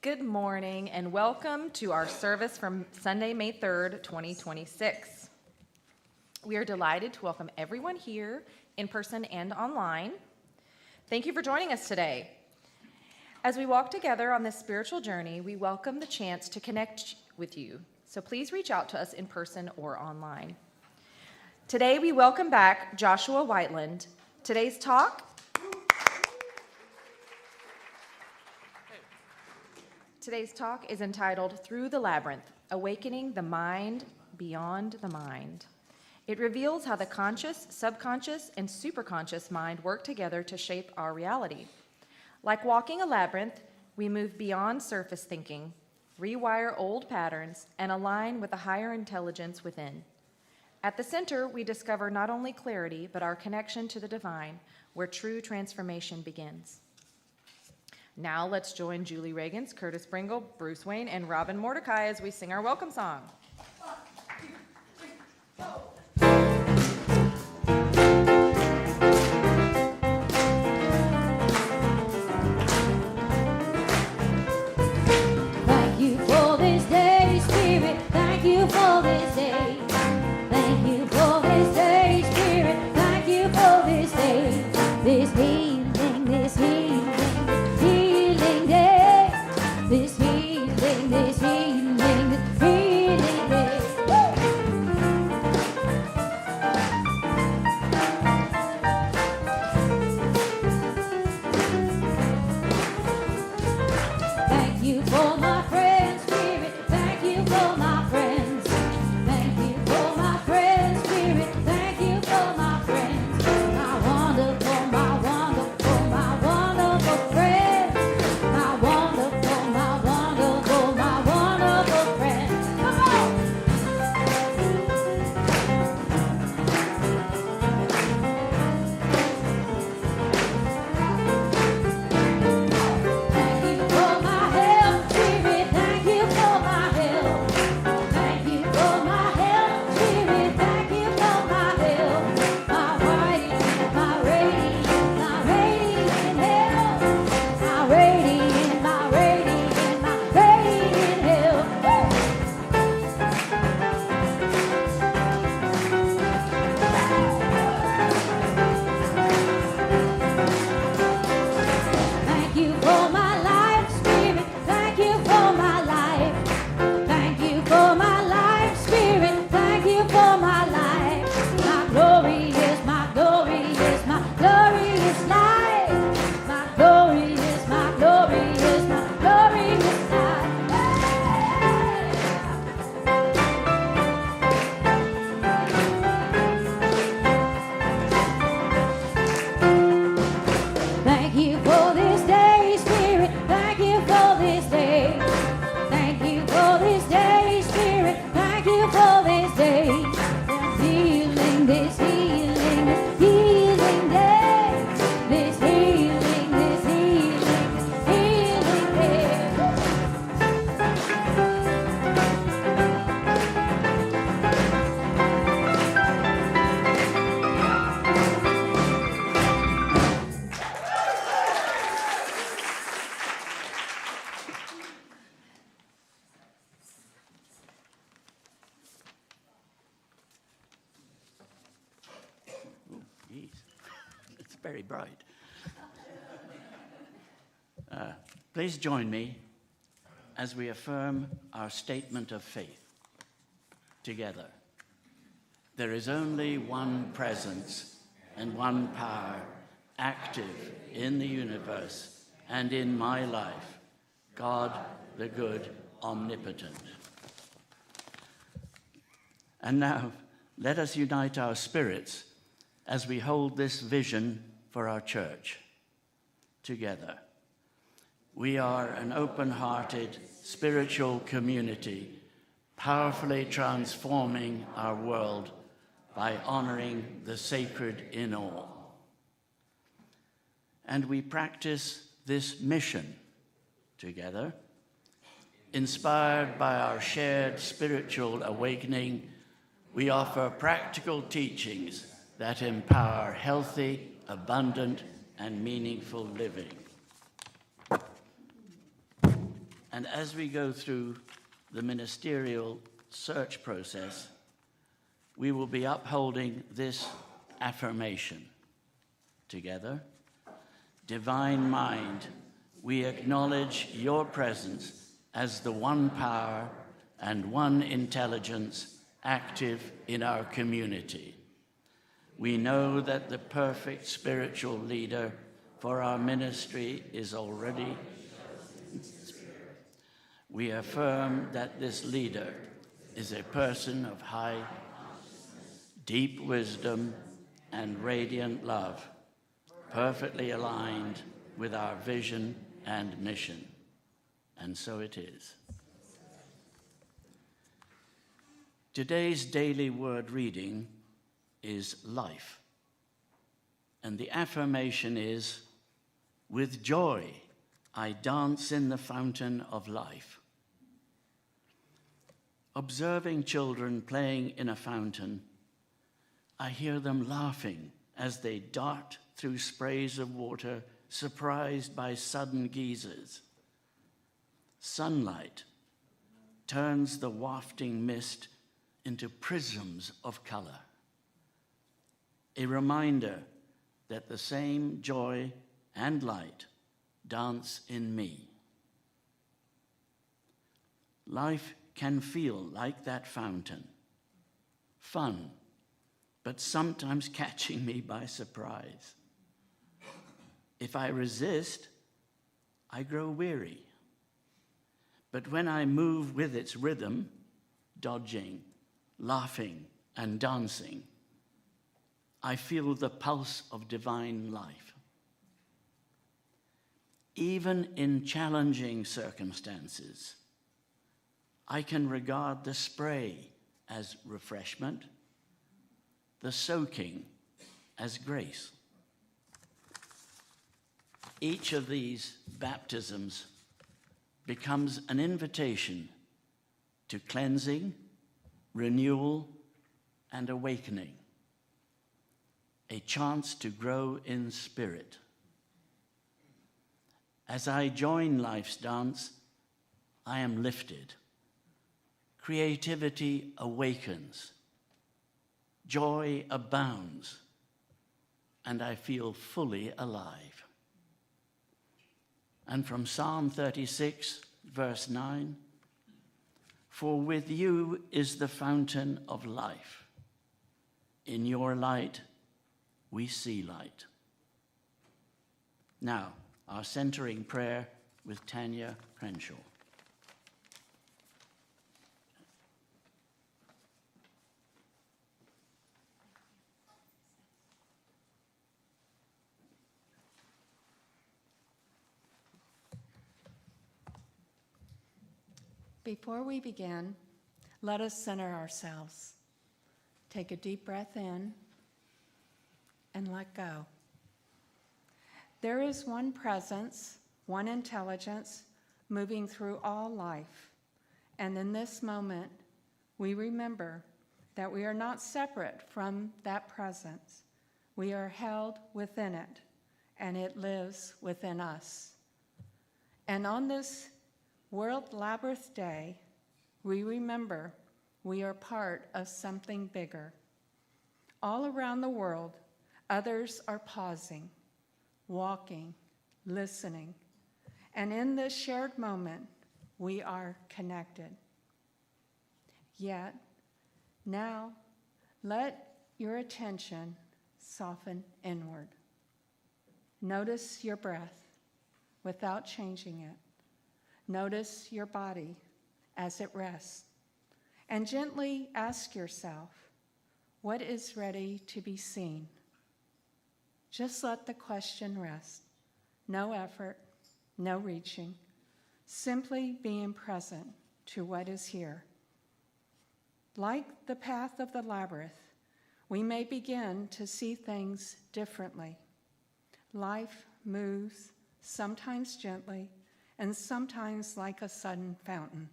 Good morning and welcome to our service from Sunday, May 3rd, 2026. We are delighted to welcome everyone here in person and online. Thank you for joining us today. As we walk together on this spiritual journey, we welcome the chance to connect with you. So please reach out to us in person or online. Today we welcome back Joshua Whiteland. Today's talk is entitled Through the Labyrinth, Awakening the Mind Beyond the Mind. It reveals how the conscious, subconscious, and superconscious mind work together to shape our reality. Like walking a labyrinth, we move beyond surface thinking, rewire old patterns, and align with the higher intelligence within. At the center, we discover not only clarity, but our connection to the divine, where true transformation begins. Now let's join Julie Reagans, Curtis Bringle, Bruce Wayne, and Robin Mordecai as we sing our welcome song. 1, 2, 3, go! Thank you for this day, Spirit. Thank you for this day. Thank you for this day, Spirit. Thank you for this day. This healing, this healing. This healing, this healing, this healing day. Thank you for my friends, Spirit. Thank you for my friends. Thank you for my friends, Spirit. Thank you for my friends. My wonderful, my wonderful, my wonderful friends. My wonderful, my wonderful, my wonderful friends. Come on! Thank you for my help, Spirit. Thank you for my help. Thank you for my help, Spirit. Thank you for my help. My radiant, my radiant, my radiant help. My radiant, my radiant, my radiant help. Thank you for my life, Spirit. Thank you for my life. Thank you for my life, Spirit. Thank you for my life. My glorious, my glorious, my glorious life. My glorious, my glorious, my glorious life. Thank you for this day, Spirit. Thank you for this day. Thank you for this day, Spirit. Thank you for this day. This healing, this healing, this healing day. This healing, this healing, this healing day. Jeez, it's very bright. Please join me as we affirm our statement of faith together. There is only one presence and one power active in the universe and in my life, God the good, omnipotent. And now, let us unite our spirits as we hold this vision for our church together. We are an open-hearted spiritual community, powerfully transforming our world by honoring the sacred in all. And we practice this mission together, inspired by our shared spiritual awakening. We offer practical teachings that empower healthy, abundant, and meaningful living. And as we go through the ministerial search process, we will be upholding this affirmation together. Divine Mind, we acknowledge your presence as the one power and one intelligence active in our community. We know that the perfect spiritual leader for our ministry is already. We affirm that this leader is a person of high, deep wisdom and radiant love, perfectly aligned with our vision and mission. And so it is. Today's daily word reading is life. And the affirmation is, with joy, I dance in the fountain of life. Observing children playing in a fountain, I hear them laughing as they dart through sprays of water, surprised by sudden geysers. Sunlight turns the wafting mist into prisms of color. A reminder that the same joy and light dance in me. Life can feel like that fountain, fun, but sometimes catching me by surprise. If I resist, I grow weary. But when I move with its rhythm, dodging, laughing, and dancing, I feel the pulse of divine life. Even in challenging circumstances, I can regard the spray as refreshment, the soaking as grace. Each of these baptisms becomes an invitation to cleansing, renewal, and awakening, a chance to grow in spirit. As I join life's dance, I am lifted. Creativity awakens. Joy abounds. And I feel fully alive. And from Psalm 36, verse 9, for with you is the fountain of life. In your light, we see light. Now, our centering prayer with Tanya Crenshaw. Before we begin, let us center ourselves. Take a deep breath in and let go. There is one presence, one intelligence moving through all life. And in this moment, we remember that we are not separate from that presence. We are held within it, and it lives within us. And on this World Labyrinth Day, we remember we are part of something bigger. All around the world, others are pausing, walking, listening, and in this shared moment, we are connected. Yet, now, let your attention soften inward. Notice your breath without changing it. Notice your body as it rests, and gently ask yourself, what is ready to be seen? Just let the question rest. No effort, no reaching, simply being present to what is here. Like the path of the labyrinth, we may begin to see things differently. Life moves, sometimes gently, and sometimes like a sudden fountain,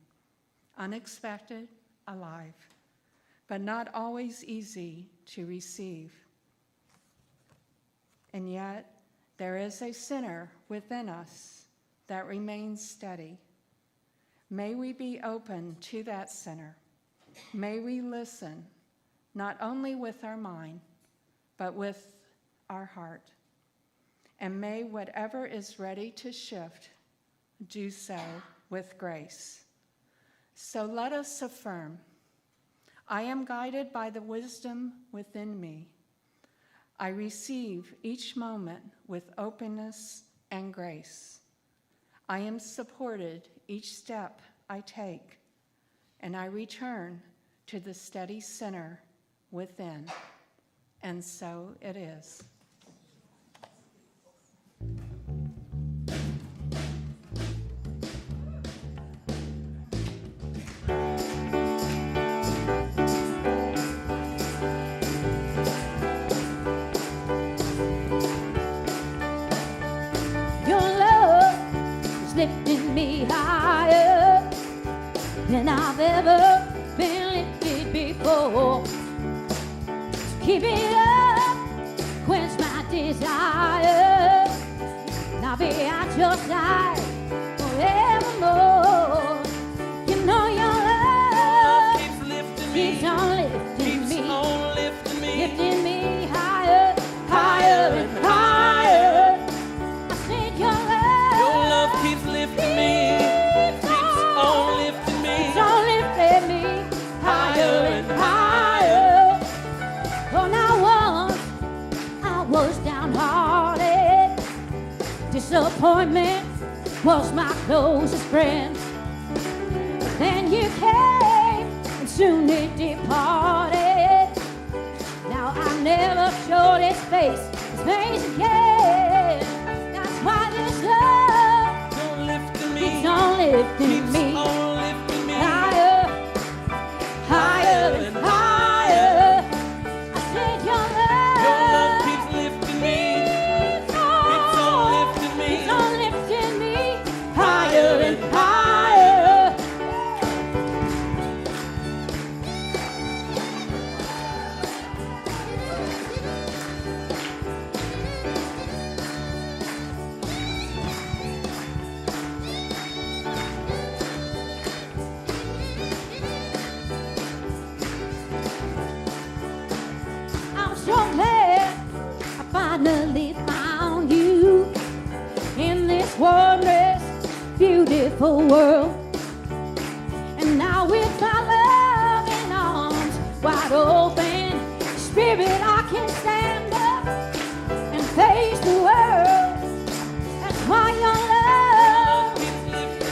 unexpected, alive, but not always easy to receive. And yet, there is a center within us that remains steady. May we be open to that center. May we listen, not only with our mind, but with our heart. And may whatever is ready to shift, do so with grace. So let us affirm, I am guided by the wisdom within me. I receive each moment with openness and grace. I am supported each step I take, and I return to the steady center within. And so it is. Your love is lifting me higher than I've ever been lifted before. So keep it up, quench my desire, and I'll be at your side forevermore. You know your love keeps on lifting me, lifting me higher, higher and higher. I said your love keeps lifting me, keeps on lifting me, keeps on lifting me higher and higher. Oh, now once I was downhearted, disappointment was my closest friend. But then you came and soon it departed. Now I never showed its face again. That's why this love lifting me, keeps on lifting keeps me on lifting me. higher, higher and higher. I said your Your love love keeps lifting me, keeps keeps on lifting me. keeps on lifting me higher and higher. I'm so glad I finally found you in this wondrous, beautiful world. And now with my loving arms wide open, Spirit, I can stand up and face the world. That's why your love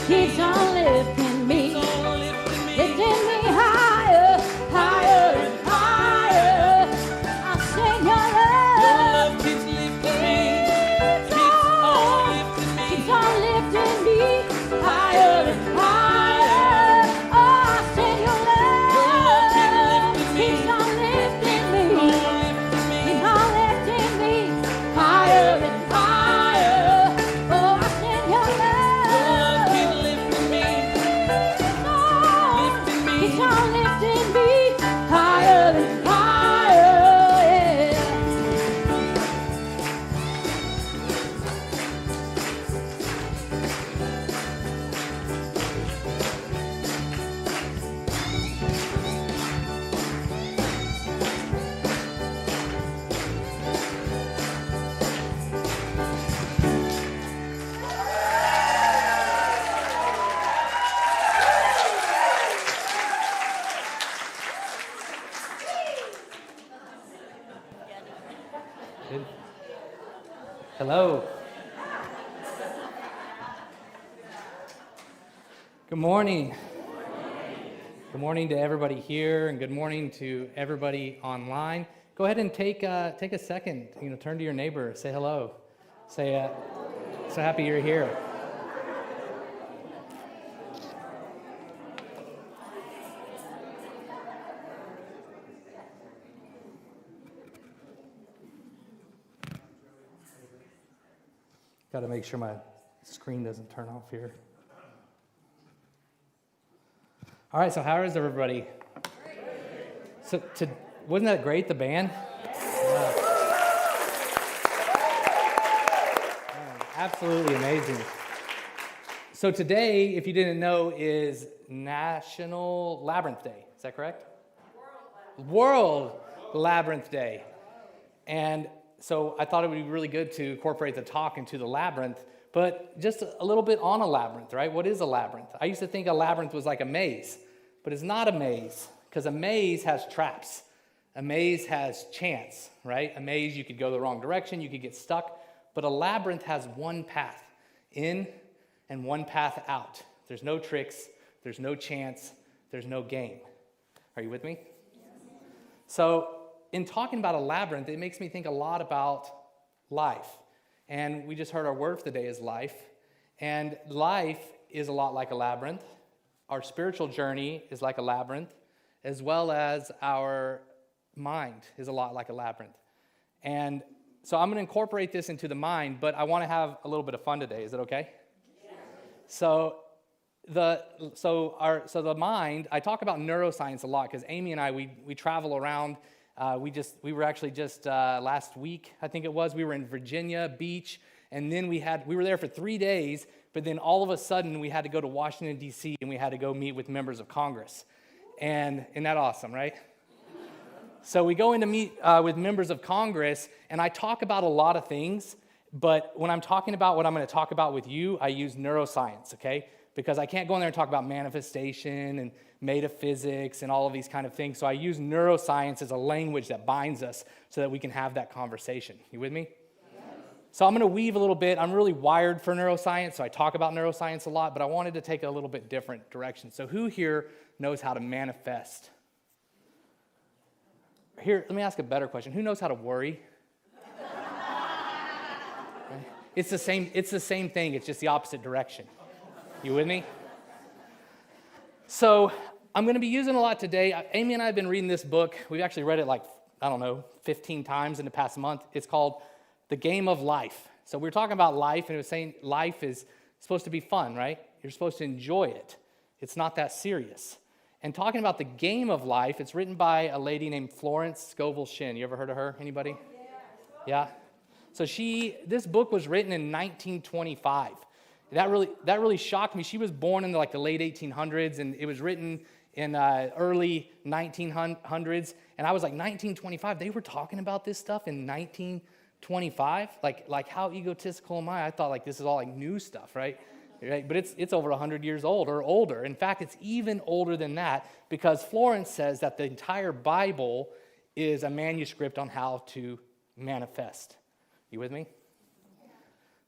keeps on lifting me, lifting me higher, higher and higher. I say your love Keeps lifting me, keeps on lifting me. keeps on lifting me higher and higher. Oh, I say your love keeps on lifting me, keeps on lifting me higher and higher. Oh, I say your love Keeps lifting me, lifting me. keeps on lifting me higher and higher. Yeah. Hello. Good morning. Good morning to everybody here, and good morning to everybody online. Go ahead and take a second. Turn to your neighbor, say hello, say so happy you're here. Got to make sure my screen doesn't turn off here. All right, so how is everybody? So, wasn't that great, the band? Yeah. Absolutely amazing. So today, if you didn't know, is National Labyrinth Day. Is that correct? World Labyrinth Day. And so I thought it would be really good to incorporate the talk into the labyrinth, but just a little bit on a labyrinth, right? What is a labyrinth? I used to think a labyrinth was like a maze, but it's not a maze, because a maze has traps. A maze has chance, right? A maze, you could go the wrong direction, you could get stuck, but a labyrinth has one path in and one path out. There's no tricks, there's no chance, there's no game. Are you with me? So in talking about a labyrinth, it makes me think a lot about life. And we just heard our word for the day is life. And life is a lot like a labyrinth. Our spiritual journey is like a labyrinth, as well as our mind is a lot like a labyrinth. And so I'm going to incorporate this into the mind, but I want to have a little bit of fun today. Is it okay? Yeah. So the mind, I talk about neuroscience a lot because Amy and I, we travel around. We were actually just last week, I think it was, we were in Virginia Beach, and then we were there for 3 days, but then all of a sudden we had to go to Washington, D.C., and we had to go meet with members of Congress. And isn't that awesome, right? So we go in to meet with members of Congress, and I talk about a lot of things, but when I'm talking about what I'm going to talk about with you, I use neuroscience, okay? Because I can't go in there and talk about manifestation and metaphysics and all of these kind of things. So I use neuroscience as a language that binds us so that we can have that conversation. You with me? Yes. So I'm going to weave a little bit. I'm really wired for neuroscience, so I talk about neuroscience a lot, but I wanted to take a little bit different direction. So who here knows how to manifest? Here, let me ask a better question. Who knows how to worry? It's the same thing. It's just the opposite direction. You with me? So I'm going to be using a lot today. Amy and I have been reading this book. We've actually read it 15 times in the past month. It's called The Game of Life. So we were talking about life, and it was saying life is supposed to be fun, right? You're supposed to enjoy it. It's not that serious. And talking about the game of life, it's written by a lady named Florence Scovel Shinn. You ever heard of her? Anybody? Yeah? So this book was written in 1925. That really shocked me. She was born in the late 1800s, and it was written in early 1900s. And I was like, 1925? They were talking about this stuff in 1925? Like how egotistical am I? I thought this is all new stuff, right? But it's over 100 years old or older. In fact, it's even older than that because Florence says that the entire Bible is a manuscript on how to manifest. You with me?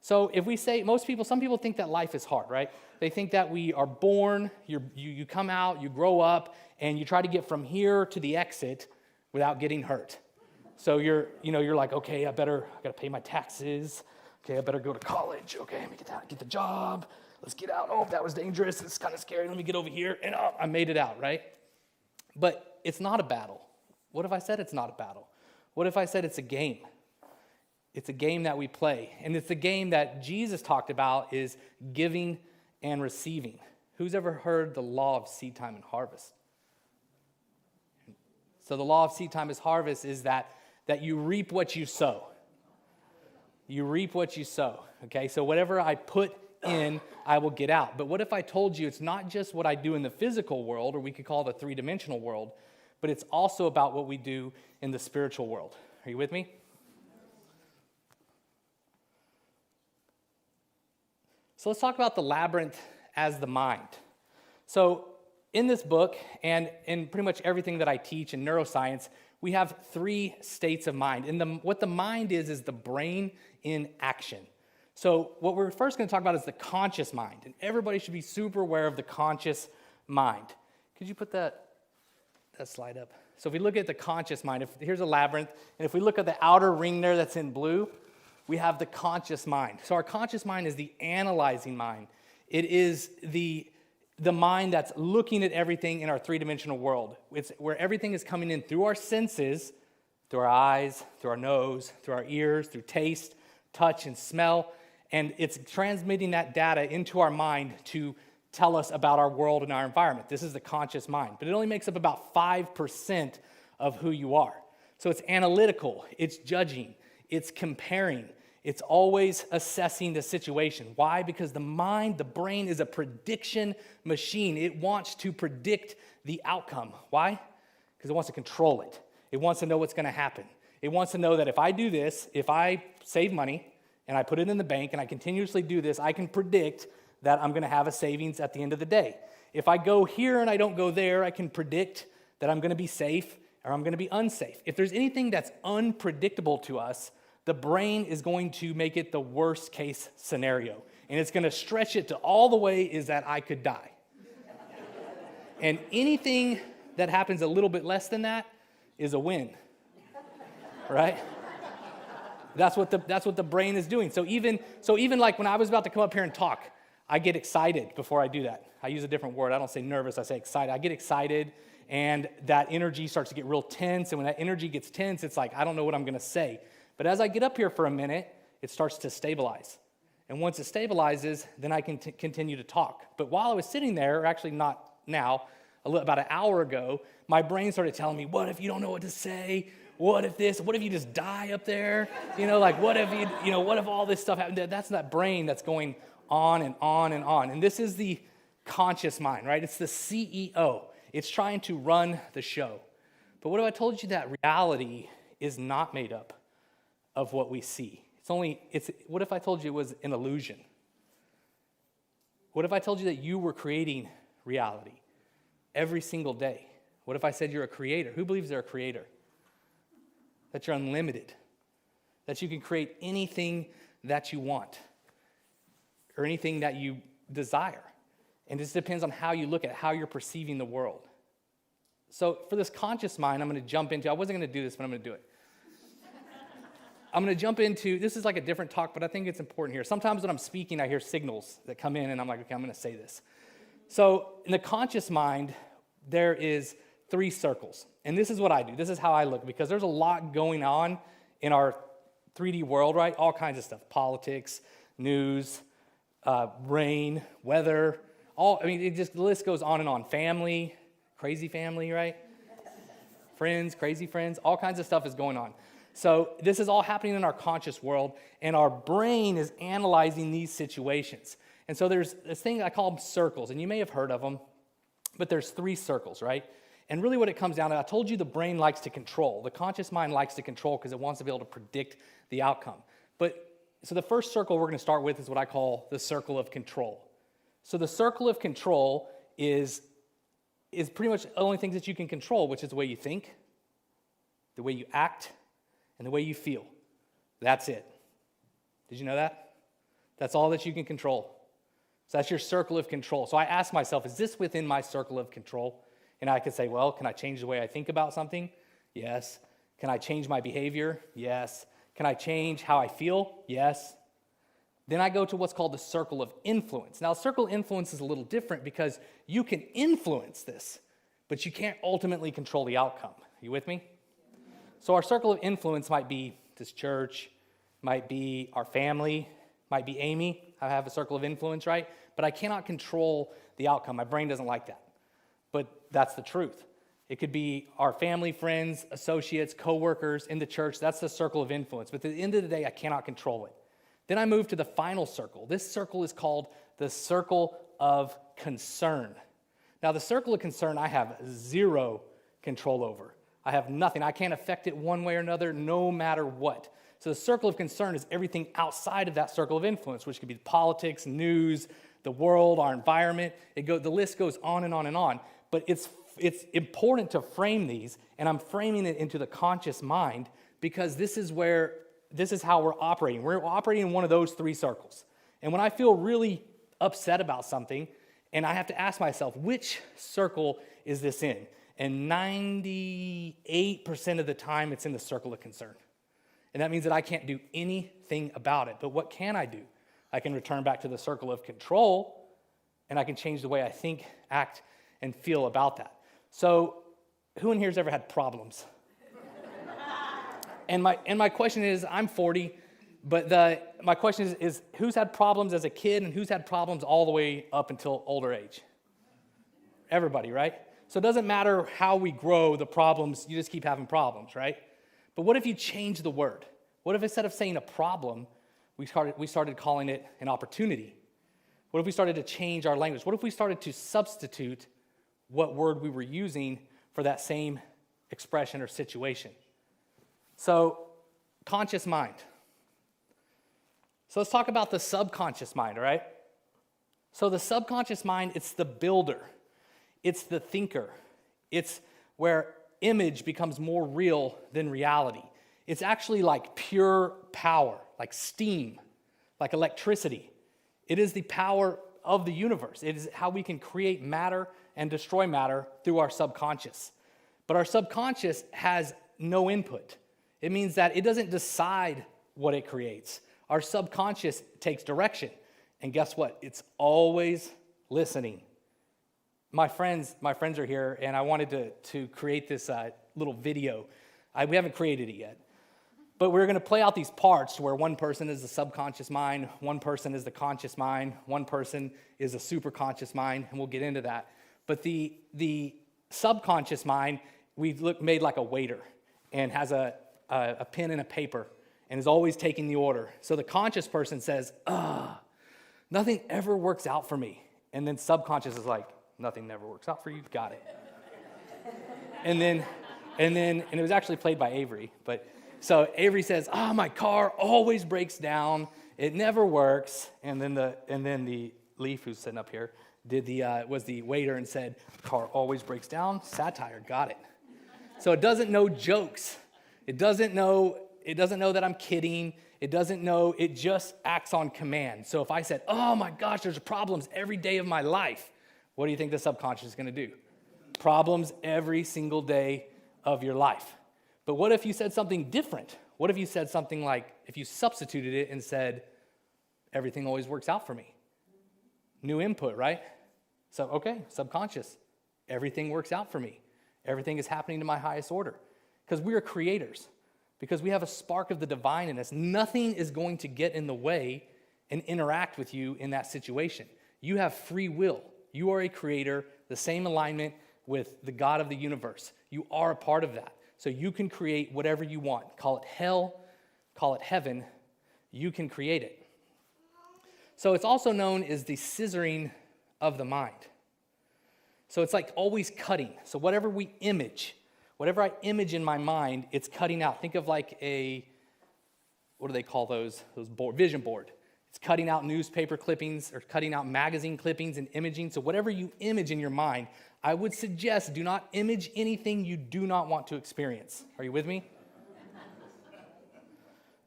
So if we say, some people think that life is hard, right? They think that we are born, you come out, you grow up, and you try to get from here to the exit without getting hurt. So you're like, okay, I gotta pay my taxes. Okay, I better go to college. Okay, let me get the job. Let's get out. Oh, that was dangerous. It's kind of scary. Let me get over here. And I made it out, right? But it's not a battle. What if I said it's not a battle? What if I said it's a game? It's a game that we play. And it's a game that Jesus talked about is giving and receiving. Who's ever heard the law of seed time and harvest? So the law of seed time and harvest is that you reap what you sow. You reap what you sow, okay? So whatever I put in, I will get out. But what if I told you it's not just what I do in the physical world, or we could call it the three-dimensional world, but it's also about what we do in the spiritual world. Are you with me? So let's talk about the labyrinth as the mind. So in this book, and in pretty much everything that I teach in neuroscience, we have 3 states of mind. And what the mind is the brain in action. So what we're first going to talk about is the conscious mind. And everybody should be super aware of the conscious mind. Could you put that slide up? So if we look at the conscious mind, here's a labyrinth, and if we look at the outer ring there that's in blue, we have the conscious mind. So our conscious mind is the analyzing mind. It is the mind that's looking at everything in our three-dimensional world. It's where everything is coming in through our senses, through our eyes, through our nose, through our ears, through taste, touch, and smell, and it's transmitting that data into our mind to tell us about our world and our environment. This is the conscious mind, but it only makes up about 5% of who you are. So it's analytical, it's judging, it's comparing, It's always assessing the situation. Why? Because the mind, the brain, is a prediction machine. It wants to predict the outcome. Why? Because it wants to control it. It wants to know what's going to happen. It wants to know that if I do this, if I save money and I put it in the bank and I continuously do this, I can predict that I'm going to have a savings at the end of the day. If I go here and I don't go there, I can predict that I'm going to be safe or I'm going to be unsafe. If there's anything that's unpredictable to us, the brain is going to make it the worst case scenario. And it's going to stretch it to all the way is that I could die. And anything that happens a little bit less than that is a win, right? That's what the brain is doing. So even like when I was about to come up here and talk, I get excited before I do that. I use a different word. I don't say nervous, I say excited. I get excited, and that energy starts to get real tense. And when that energy gets tense, it's like, I don't know what I'm going to say. But as I get up here for a minute, it starts to stabilize. And once it stabilizes, then I can continue to talk. But while I was sitting there, or actually not now, about an hour ago, my brain started telling me, what if you don't know what to say? What if this? What if you just die up there? Like what if what if all this stuff happened? That's that brain that's going on and on and on. And this is the conscious mind, right? It's the CEO. It's trying to run the show. But what if I told you that reality is not made up of what we see? What if I told you it was an illusion? What if I told you that you were creating reality every single day? What if I said you're a creator? Who believes they're a creator? That you're unlimited, that you can create anything that you want or anything that you desire. And this depends on how you look at how you're perceiving the world. So for this conscious mind, I'm going to jump into, I wasn't going to do this, but I'm going to do it. I'm going to jump into, this is like a different talk, but I think it's important here. Sometimes when I'm speaking, I hear signals that come in, and I'm like, okay, I'm going to say this. So in the conscious mind, there is 3 circles. And this is what I do. This is how I look, because there's a lot going on in our 3D world, right? All kinds of stuff. Politics, news, rain, weather, the list goes on and on. Family, crazy family, right? Friends, crazy friends, all kinds of stuff is going on. So this is all happening in our conscious world, and our brain is analyzing these situations. And so there's this thing I call them circles, and you may have heard of them, but there's 3 circles, right? And really what it comes down to, I told you the brain likes to control. The conscious mind likes to control because it wants to be able to predict the outcome. So the first circle we're going to start with is what I call the circle of control. So the circle of control is pretty much the only things that you can control, which is the way you think, the way you act, and the way you feel. That's it. Did you know that? That's all that you can control. So that's your circle of control. So I ask myself, is this within my circle of control? And I could say, well, can I change the way I think about something? Yes. Can I change my behavior? Yes. Can I change how I feel? Yes. Then I go to what's called the circle of influence. Now, circle of influence is a little different because you can influence this, but you can't ultimately control the outcome. You with me? So our circle of influence might be this church, might be our family, might be Amy. I have a circle of influence, right? But I cannot control the outcome. My brain doesn't like that. But that's the truth. It could be our family, friends, associates, coworkers in the church. That's the circle of influence. But at the end of the day, I cannot control it. Then I move to the final circle. This circle is called the circle of concern. Now, the circle of concern I have 0 control over. I have nothing. I can't affect it one way or another, no matter what. So the circle of concern is everything outside of that circle of influence, which could be politics, news, the world, our environment. The list goes on and on and on. But it's important to frame these, and I'm framing it into the conscious mind because this is how we're operating. We're operating in one of those 3 circles. And when I feel really upset about something, and I have to ask myself, which circle is this in? And 98% of the time, it's in the circle of concern. And that means that I can't do anything about it. But what can I do? I can return back to the circle of control, and I can change the way I think, act, and feel about that. So who in here has ever had problems? and my question is, I'm 40, but my question is who's had problems as a kid and who's had problems all the way up until older age? Everybody, right? So it doesn't matter how we grow, the problems, you just keep having problems, right? But what if you change the word? What if instead of saying a problem, we started calling it an opportunity? What if we started to change our language? What if we started to substitute what word we were using for that same expression or situation? So, conscious mind. So let's talk about the subconscious mind, all right? So the subconscious mind, it's the builder. It's the thinker. It's where image becomes more real than reality. It's actually like pure power, like steam, like electricity. It is the power of the universe. It is how we can create matter and destroy matter through our subconscious. But our subconscious has no input. It means that it doesn't decide what it creates. Our subconscious takes direction. And guess what? It's always listening. My friends are here, and I wanted to create this little video. We haven't created it yet. But we're going to play out these parts where one person is the subconscious mind, one person is the conscious mind, one person is a superconscious mind, and we'll get into that. But the subconscious mind, we've made like a waiter and has a pen and a paper and is always taking the order. So the conscious person says, nothing ever works out for me. And then subconscious is like, nothing never works out for you, got it. and it was actually played by Avery, but so Avery says, my car always breaks down, it never works. And then the Leaf, who's sitting up here, was the waiter and said, car always breaks down, satire, got it. So it doesn't know jokes. It doesn't know that I'm kidding. It doesn't know, it just acts on command. So if I said, oh my gosh, there's problems every day of my life, what do you think the subconscious is going to do? Problems every single day of your life. But what if you said something different? What if you said something like, if you substituted it and said, everything always works out for me? New input, right? So, okay, subconscious. Everything works out for me. Everything is happening to my highest order. Because we are creators. Because we have a spark of the divine in us. Nothing is going to get in the way and interact with you in that situation. You have free will. You are a creator, the same alignment with the God of the universe. You are a part of that. So you can create whatever you want. Call it hell, call it heaven. You can create it. So it's also known as the scissoring of the mind. So it's like always cutting. So whatever I image in my mind, it's cutting out. Think of like what do they call those vision board. It's cutting out newspaper clippings or cutting out magazine clippings and imaging. So whatever you image in your mind, I would suggest do not image anything you do not want to experience. Are you with me?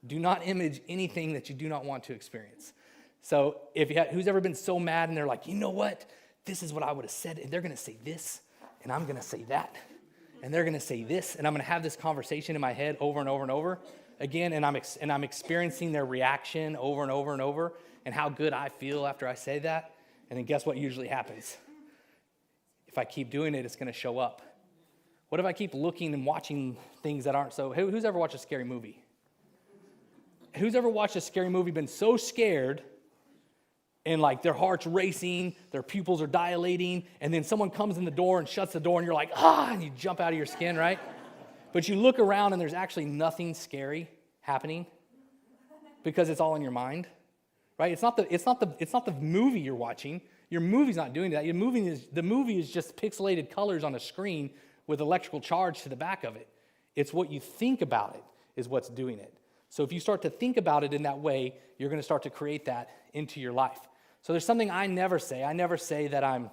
Do not image anything that you do not want to experience. So who's ever been so mad and they're like, you know what? This is what I would have said, and they're going to say this, and I'm going to say that, and they're going to say this, and I'm going to have this conversation in my head over and over and over again, and I'm experiencing their reaction over and over and over, and how good I feel after I say that, and then guess what usually happens? If I keep doing it, it's going to show up. What if I keep looking and watching things that aren't so? Who's ever watched a scary movie? Who's ever watched a scary movie, been so scared, and like their heart's racing, their pupils are dilating, and then someone comes in the door and shuts the door, and you're like, and you jump out of your skin, right? But you look around, and there's actually nothing scary happening because it's all in your mind, right? It's not the movie you're watching. Your movie's not doing that. The movie is just pixelated colors on a screen with electrical charge to the back of it. It's what you think about it is what's doing it. So if you start to think about it in that way, you're going to start to create that into your life. So there's something I never say. I never say that I'm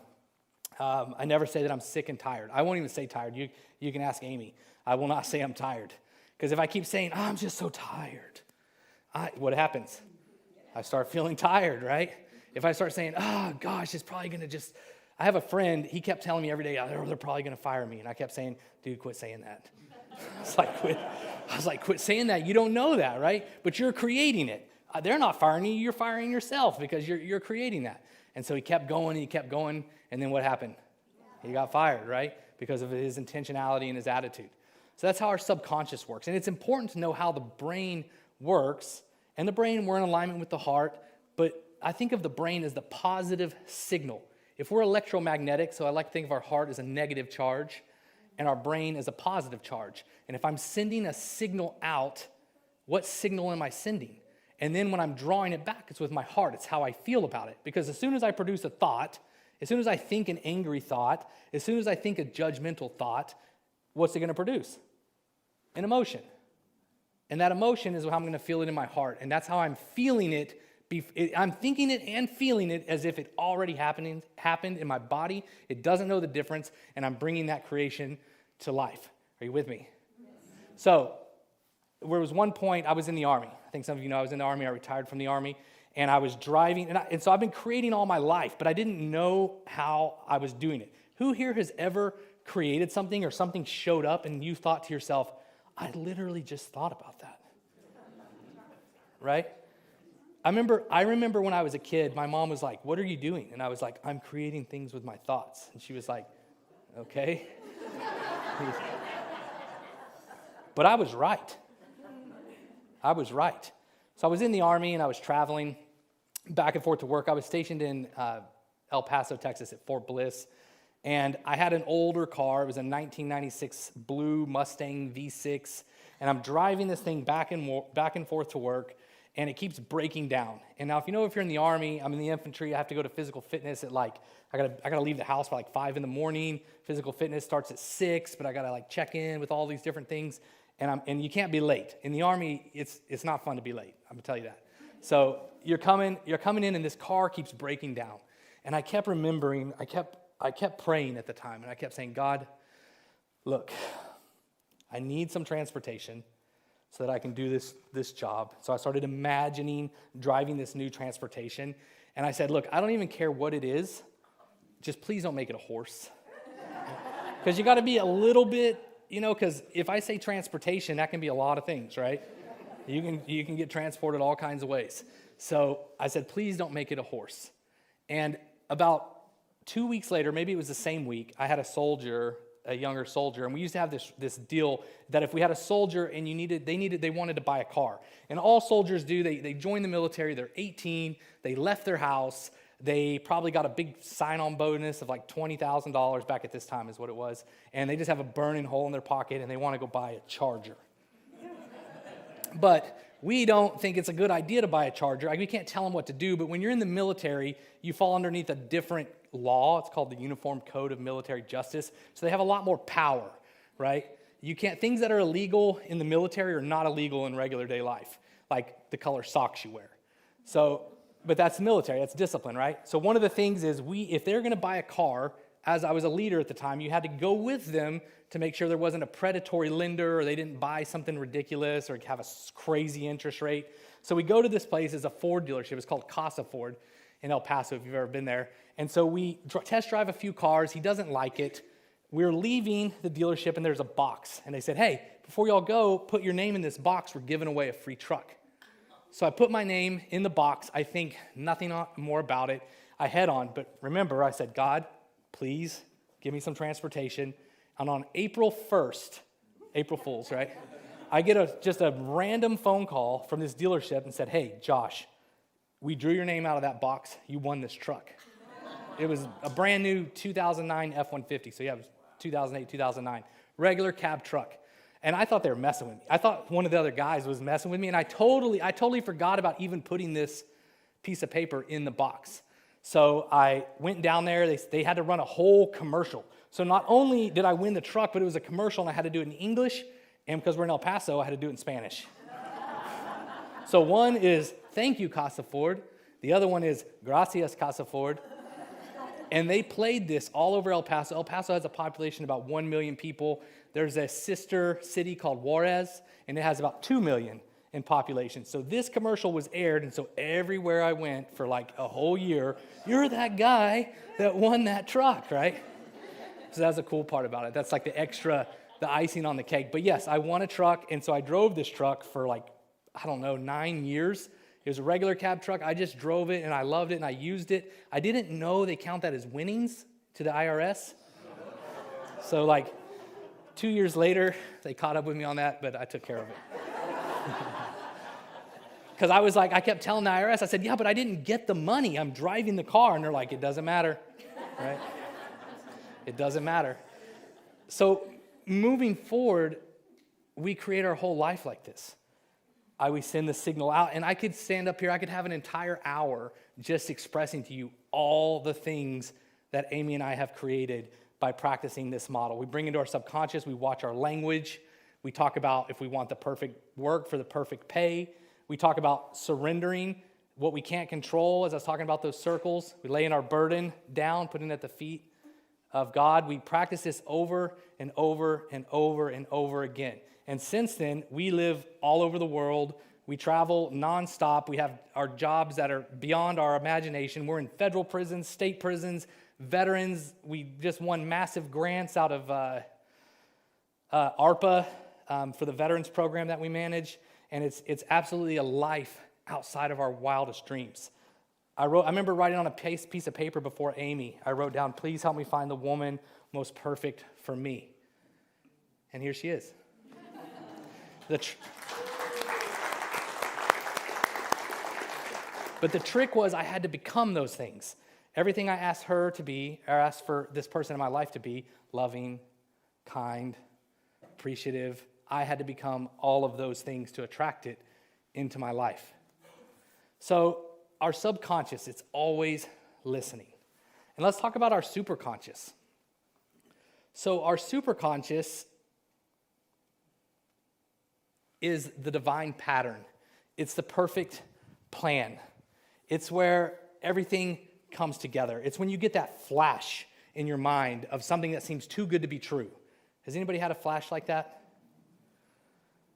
sick and tired. I won't even say tired. You can ask Amy. I will not say I'm tired. Because if I keep saying, I'm just so tired, what happens? I start feeling tired, right? If I start saying, gosh, it's probably going to just... I have a friend, he kept telling me every day, they're probably going to fire me. And I kept saying, dude, quit saying that. I was like, quit saying that. You don't know that, right? But you're creating it. They're not firing you. You're firing yourself because you're creating that. And so he kept going, and then what happened? He got fired, right? Because of his intentionality and his attitude. So that's how our subconscious works. And it's important to know how the brain works. And the brain, we're in alignment with the heart, but I think of the brain as the positive signal. If we're electromagnetic, so I like to think of our heart as a negative charge and our brain as a positive charge. And if I'm sending a signal out, what signal am I sending? And then when I'm drawing it back, it's with my heart. It's how I feel about it. Because as soon as I produce a thought, as soon as I think an angry thought, as soon as I think a judgmental thought, what's it going to produce? An emotion. And that emotion is how I'm going to feel it in my heart. And that's how I'm feeling it. I'm thinking it and feeling it as if it already happened in my body. It doesn't know the difference, and I'm bringing that creation to life. Are you with me? Yes. So there was one point, I was in the Army. I think some of you know I was in the Army. I retired from the Army, and I was driving. And so I've been creating all my life, but I didn't know how I was doing it. Who here has ever created something or something showed up and you thought to yourself, I literally just thought about that? Right? I remember when I was a kid, my mom was like, what are you doing? And I was like, I'm creating things with my thoughts. And she was like, okay. But I was right. So I was in the Army and I was traveling back and forth to work. I was stationed in El Paso, Texas at Fort Bliss. And I had an older car. It was a 1996 blue Mustang V6. And I'm driving this thing back and forth to work. And it keeps breaking down. And now, if you're in the Army, I'm in the infantry, I have to go to physical fitness at I gotta leave the house by 5 in the morning. Physical fitness starts at 6, but I gotta check in with all these different things. And you can't be late. In the Army, it's not fun to be late, I'm gonna tell you that. So you're coming in and this car keeps breaking down. And I kept remembering, I kept praying at the time, and I kept saying, God, look, I need some transportation so that I can do this job. So I started imagining driving this new transportation. And I said, look, I don't even care what it is. Just please don't make it a horse. Because you got to be a little bit, because if I say transportation, that can be a lot of things, right? You can get transported all kinds of ways. So I said, please don't make it a horse. And about 2 weeks later, maybe it was the same week, I had a younger soldier, and we used to have this deal that if we had a soldier and they wanted to buy a car. And all soldiers do, they join the military, they're 18, they left their house, they probably got a big sign-on bonus of $20,000 back at this time is what it was, and they just have a burning hole in their pocket and they want to go buy a Charger. But we don't think it's a good idea to buy a Charger. We can't tell them what to do, but when you're in the military, you fall underneath a different law. It's called the Uniform Code of Military Justice. So they have a lot more power, right? Things that are illegal in the military are not illegal in regular day life, like the color socks you wear. So, but that's the military, that's discipline, right? So one of the things is if they're gonna buy a car, as I was a leader at the time, you had to go with them to make sure there wasn't a predatory lender or they didn't buy something ridiculous or have a crazy interest rate. So we go to this place, it's a Ford dealership, it's called Casa Ford in El Paso, if you've ever been there. And so we test drive a few cars, he doesn't like it. We're leaving the dealership and there's a box. And they said, hey, before y'all go, put your name in this box, we're giving away a free truck. So I put my name in the box, I think nothing more about it. I head on, but remember, I said, God, please give me some transportation. And on April 1st, April Fool's, right? I get just a random phone call from this dealership and said, hey, Josh, we drew your name out of that box. You won this truck. It was a brand new 2009 F-150. So yeah, it was 2008, 2009. Regular cab truck. And I thought they were messing with me. I thought one of the other guys was messing with me. And I totally forgot about even putting this piece of paper in the box. So I went down there. They had to run a whole commercial. So not only did I win the truck, but it was a commercial, and I had to do it in English. And because we're in El Paso, I had to do it in Spanish. So one is, thank you, Casa Ford. The other one is, gracias, Casa Ford. And they played this all over El Paso. El Paso has a population of about 1 million people. There's a sister city called Juarez, and it has about 2 million in population. So this commercial was aired, and so everywhere I went for a whole year, you're that guy that won that truck, right? So that's the cool part about it. That's the icing on the cake. But yes, I won a truck, and so I drove this truck for 9 years. It was a regular cab truck. I just drove it, and I loved it, and I used it. I didn't know they count that as winnings to the IRS. So 2 years later, they caught up with me on that, but I took care of it. Because I kept telling the IRS, I said, yeah, but I didn't get the money. I'm driving the car. And they're like, it doesn't matter, right? It doesn't matter. So moving forward, we create our whole life like this. I would send the signal out, and I could stand up here, I could have an entire hour just expressing to you all the things that Amy and I have created by practicing this model. We bring into our subconscious, we watch our language, we talk about if we want the perfect work for the perfect pay, we talk about surrendering what we can't control, as I was talking about those circles. We lay in our burden down, put it at the feet of God. We practice this over and over and over and over again. And since then, we live all over the world. We travel nonstop. We have our jobs that are beyond our imagination. We're in federal prisons, state prisons, veterans. We just won massive grants out of ARPA for the veterans program that we manage. And it's absolutely a life outside of our wildest dreams. I remember writing on a piece of paper before Amy. I wrote down, "Please help me find the woman most perfect for me." And here she is. But the trick was I had to become those things. Everything I asked her to be, or asked for this person in my life to be, loving, kind, appreciative, I had to become all of those things to attract it into my life. So our subconscious, it's always listening. And let's talk about our superconscious. So our superconscious is the divine pattern. It's the perfect plan. It's where everything comes together. It's when you get that flash in your mind of something that seems too good to be true. Has anybody had a flash like that?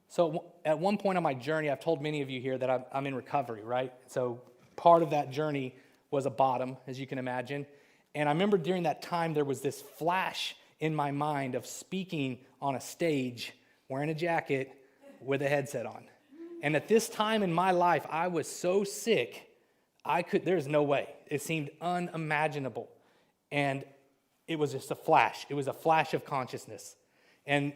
So at one point on my journey, I've told many of you here that I'm in recovery, right? So part of that journey was a bottom, as you can imagine. And I remember during that time, there was this flash in my mind of speaking on a stage, wearing a jacket with a headset on. And at this time in my life, I was so sick, there's no way. It seemed unimaginable. And it was just a flash. It was a flash of consciousness. And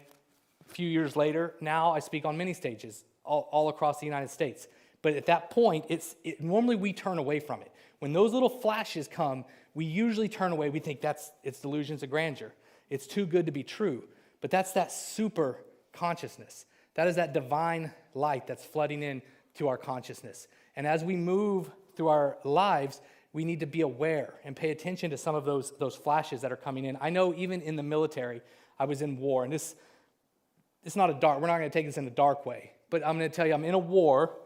a few years later, now I speak on many stages all across the United States. But at that point, normally we turn away from it. When those little flashes come, we usually turn away. We think it's delusions of grandeur. It's too good to be true. But that's that super consciousness. That is that divine light that's flooding in to our consciousness. And as we move through our lives, we need to be aware and pay attention to some of those flashes that are coming in. I know even in the military, I was in war, and it's not we're not going to take this in a dark way, but I'm going to tell you, I'm in a war,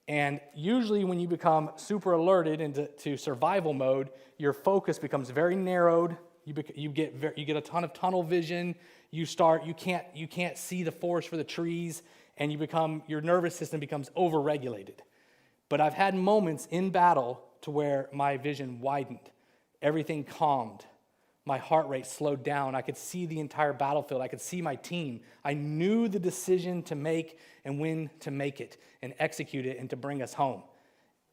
and usually when you become super alerted into survival mode, your focus becomes very narrowed. You get a ton of tunnel vision. You can't see the forest for the trees, and your nervous system becomes overregulated. But I've had moments in battle to where my vision widened, everything calmed, my heart rate slowed down. I could see the entire battlefield. I could see my team. I knew the decision to make and when to make it and execute it and to bring us home.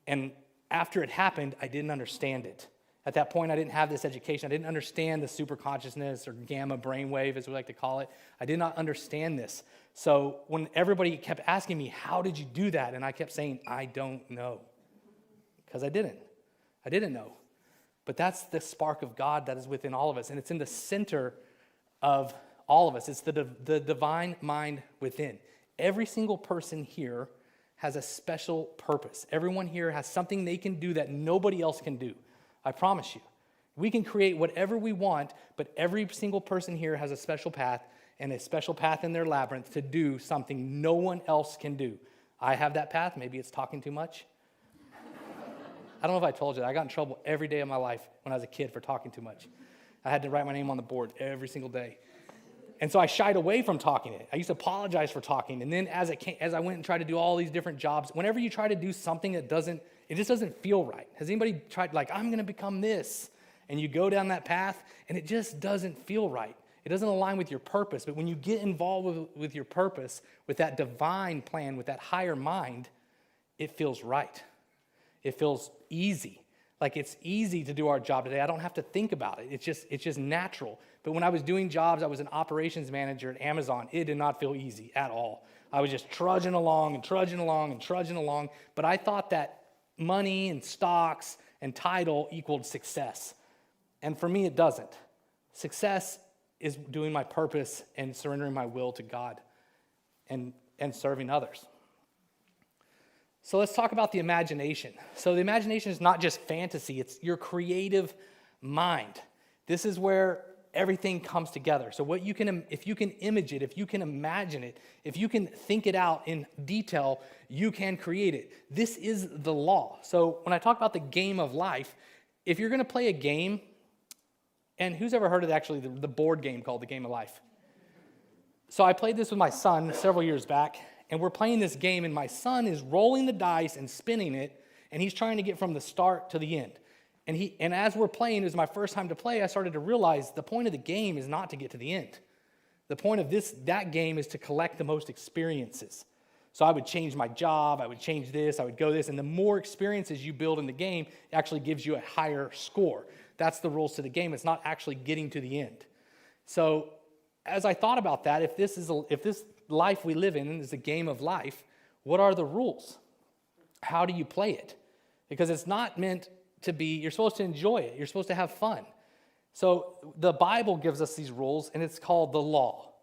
And after it happened, I didn't understand it. At that point, I didn't have this education. I didn't understand the superconsciousness or gamma brainwave, as we like to call it. I did not understand this. So when everybody kept asking me, how did you do that? And I kept saying, I don't know. Because I didn't know. But that's the spark of God that is within all of us. And it's in the center of all of us. It's the divine mind within. Every single person here has a special purpose. Everyone here has something they can do that nobody else can do. I promise you. We can create whatever we want, but every single person here has a special path and a special path in their labyrinth to do something no one else can do. I have that path. Maybe it's talking too much. I don't know if I told you that. I got in trouble every day of my life when I was a kid for talking too much. I had to write my name on the board every single day. And so I shied away from talking it. I used to apologize for talking. And then as I went and tried to do all these different jobs, whenever you try to do something it just doesn't feel right. Has anybody tried, I'm going to become this? And you go down that path, and it just doesn't feel right. It doesn't align with your purpose. But when you get involved with your purpose, with that divine plan, with that higher mind, it feels right. It feels easy. Like it's easy to do our job today. I don't have to think about it. It's just natural. But when I was doing jobs, I was an operations manager at Amazon. It did not feel easy at all. I was just trudging along and trudging along and trudging along. But I thought that money and stocks and title equaled success. And for me, it doesn't. Success is doing my purpose and surrendering my will to God and serving others. So let's talk about the imagination. So the imagination is not just fantasy, it's your creative mind. This is where everything comes together. So if you can image it, if you can imagine it, if you can think it out in detail, you can create it. This is the law. So when I talk about the game of life, if you're going to play a game, and who's ever heard of the board game called the Game of Life? So I played this with my son several years back, and we're playing this game, and my son is rolling the dice and spinning it, and he's trying to get from the start to the end. And as we're playing, it was my first time to play, I started to realize the point of the game is not to get to the end. The point of that game is to collect the most experiences. So I would change my job, I would change this, I would go this, and the more experiences you build in the game, it actually gives you a higher score. That's the rules to the game. It's not actually getting to the end. So as I thought about that, if this life we live in is a game of life, what are the rules? How do you play it? Because it's not meant to be, you're supposed to enjoy it. You're supposed to have fun. So the Bible gives us these rules, and it's called the law.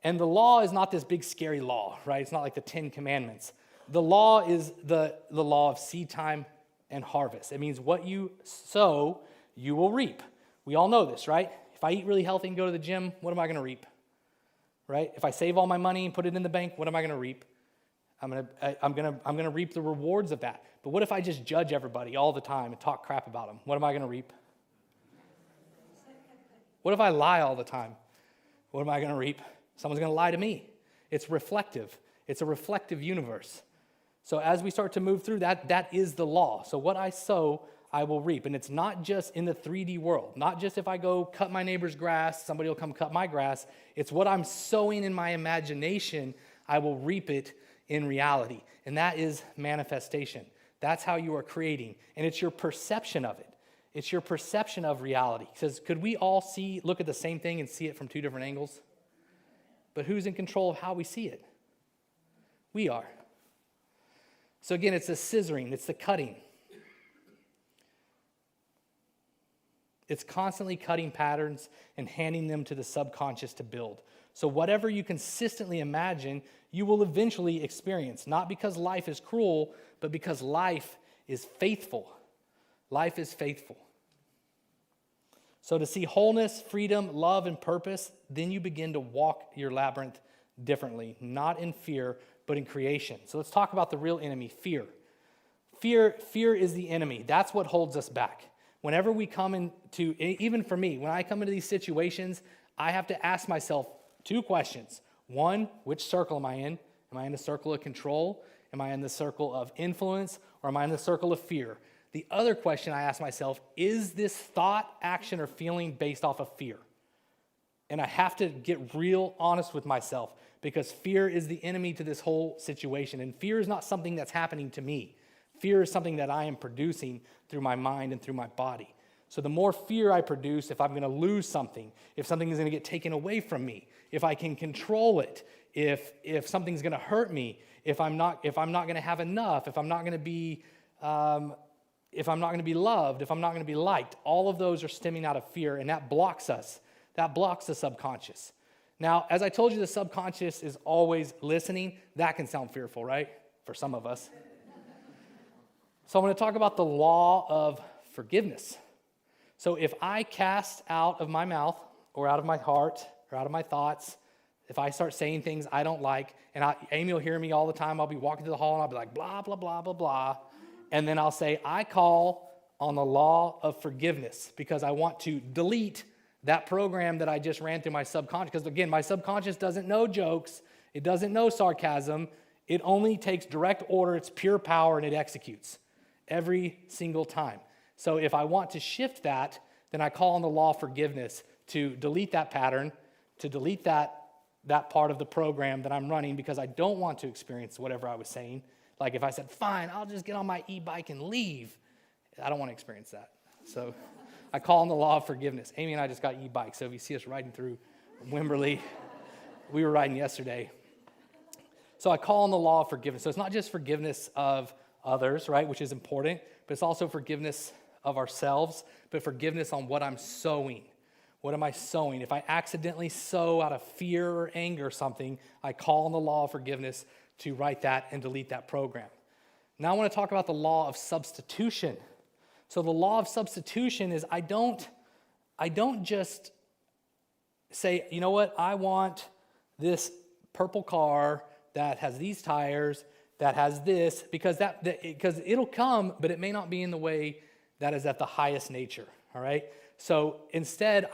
And the law is not this big scary law, right? It's not like the 10 Commandments. The law is the law of seed time and harvest. It means what you sow, you will reap. We all know this, right? If I eat really healthy and go to the gym, what am I going to reap? Right? If I save all my money and put it in the bank, what am I going to reap? I'm going to reap the rewards of that. But what if I just judge everybody all the time and talk crap about them? What am I going to reap? What if I lie all the time? What am I going to reap? Someone's going to lie to me. It's reflective. It's a reflective universe. So as we start to move through that is the law. So what I sow, I will reap. And it's not just in the 3D world. Not just if I go cut my neighbor's grass, somebody will come cut my grass. It's what I'm sowing in my imagination, I will reap it in reality. And that is manifestation. That's how you are creating. And it's your perception of it. It's your perception of reality. It says, could we all look at the same thing and see it from two different angles? But who's in control of how we see it? We are. So again, it's the scissoring, it's the cutting. It's constantly cutting patterns and handing them to the subconscious to build. So whatever you consistently imagine, you will eventually experience. Not because life is cruel, but because life is faithful. Life is faithful. So to see wholeness, freedom, love, and purpose, then you begin to walk your labyrinth differently, not in fear, but in creation. So let's talk about the real enemy, fear. Fear is the enemy. That's what holds us back. Whenever we come into, even for me, when I come into these situations, I have to ask myself two questions. One, which circle am I in? Am I in the circle of control? Am I in the circle of influence? Or am I in the circle of fear? The other question I ask myself, is this thought, action, or feeling based off of fear? And I have to get real honest with myself because fear is the enemy to this whole situation. And fear is not something that's happening to me. Fear is something that I am producing through my mind and through my body. So the more fear I produce, if I'm going to lose something, if something is going to get taken away from me, if I can control it, if something's going to hurt me, if I'm not going to have enough, if I'm not going to be loved, if I'm not going to be liked, all of those are stemming out of fear, and that blocks us. That blocks the subconscious. Now, as I told you, the subconscious is always listening. That can sound fearful, right? For some of us. So I'm going to talk about the law of forgiveness. So if I cast out of my mouth or out of my heart or out of my thoughts, if I start saying things I don't like, and Amy will hear me all the time, I'll be walking through the hall and I'll be like, blah, blah, blah, blah, blah. And then I'll say, I call on the law of forgiveness because I want to delete that program that I just ran through my subconscious. Because again, my subconscious doesn't know jokes. It doesn't know sarcasm. It only takes direct order. It's pure power, and it executes every single time. So if I want to shift that, then I call on the law of forgiveness to delete that pattern, to delete that part of the program that I'm running because I don't want to experience whatever I was saying. Like if I said, fine, I'll just get on my e-bike and leave. I don't want to experience that. So I call on the law of forgiveness. Amy and I just got e-bikes, so if you see us riding through Wimberley, we were riding yesterday. So I call on the law of forgiveness. So it's not just forgiveness of others, right, which is important, but it's also forgiveness of ourselves, but forgiveness on what I'm sowing. What am I sowing? If I accidentally sow out of fear or anger or something, I call on the law of forgiveness to write that and delete that program. Now I want to talk about the law of substitution. So the law of substitution is I don't just say, you know what, I want this purple car that has these tires, that has this, because because it'll come, but it may not be in the way that is at the highest nature, all right? So instead,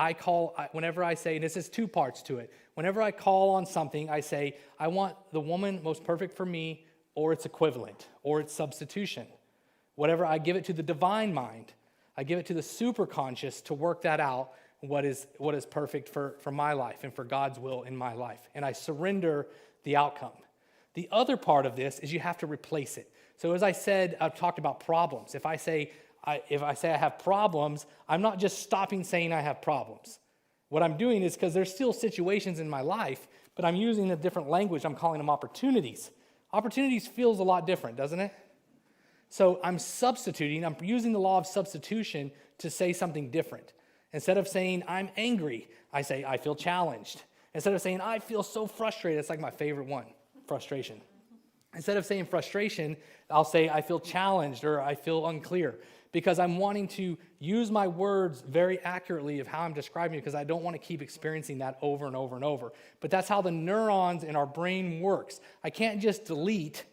whenever I say, and this is two parts to it, whenever I call on something, I say, I want the woman most perfect for me, or its equivalent, or its substitution. Whatever, I give it to the divine mind. I give it to the superconscious to work that out, what is perfect for my life and for God's will in my life. And I surrender the outcome. The other part of this is you have to replace it. So as I said, I've talked about problems. If I say I have problems, I'm not just stopping saying I have problems. What I'm doing is, because there's still situations in my life, but I'm using a different language. I'm calling them opportunities. Opportunities feels a lot different, doesn't it? So I'm using the law of substitution to say something different. Instead of saying I'm angry, I say I feel challenged. Instead of saying I feel so frustrated, it's like my favorite one, frustration. Instead of saying frustration, I'll say I feel challenged or I feel unclear, because I'm wanting to use my words very accurately of how I'm describing it, because I don't want to keep experiencing that over and over and over. But that's how the neurons in our brain works. I can't just delete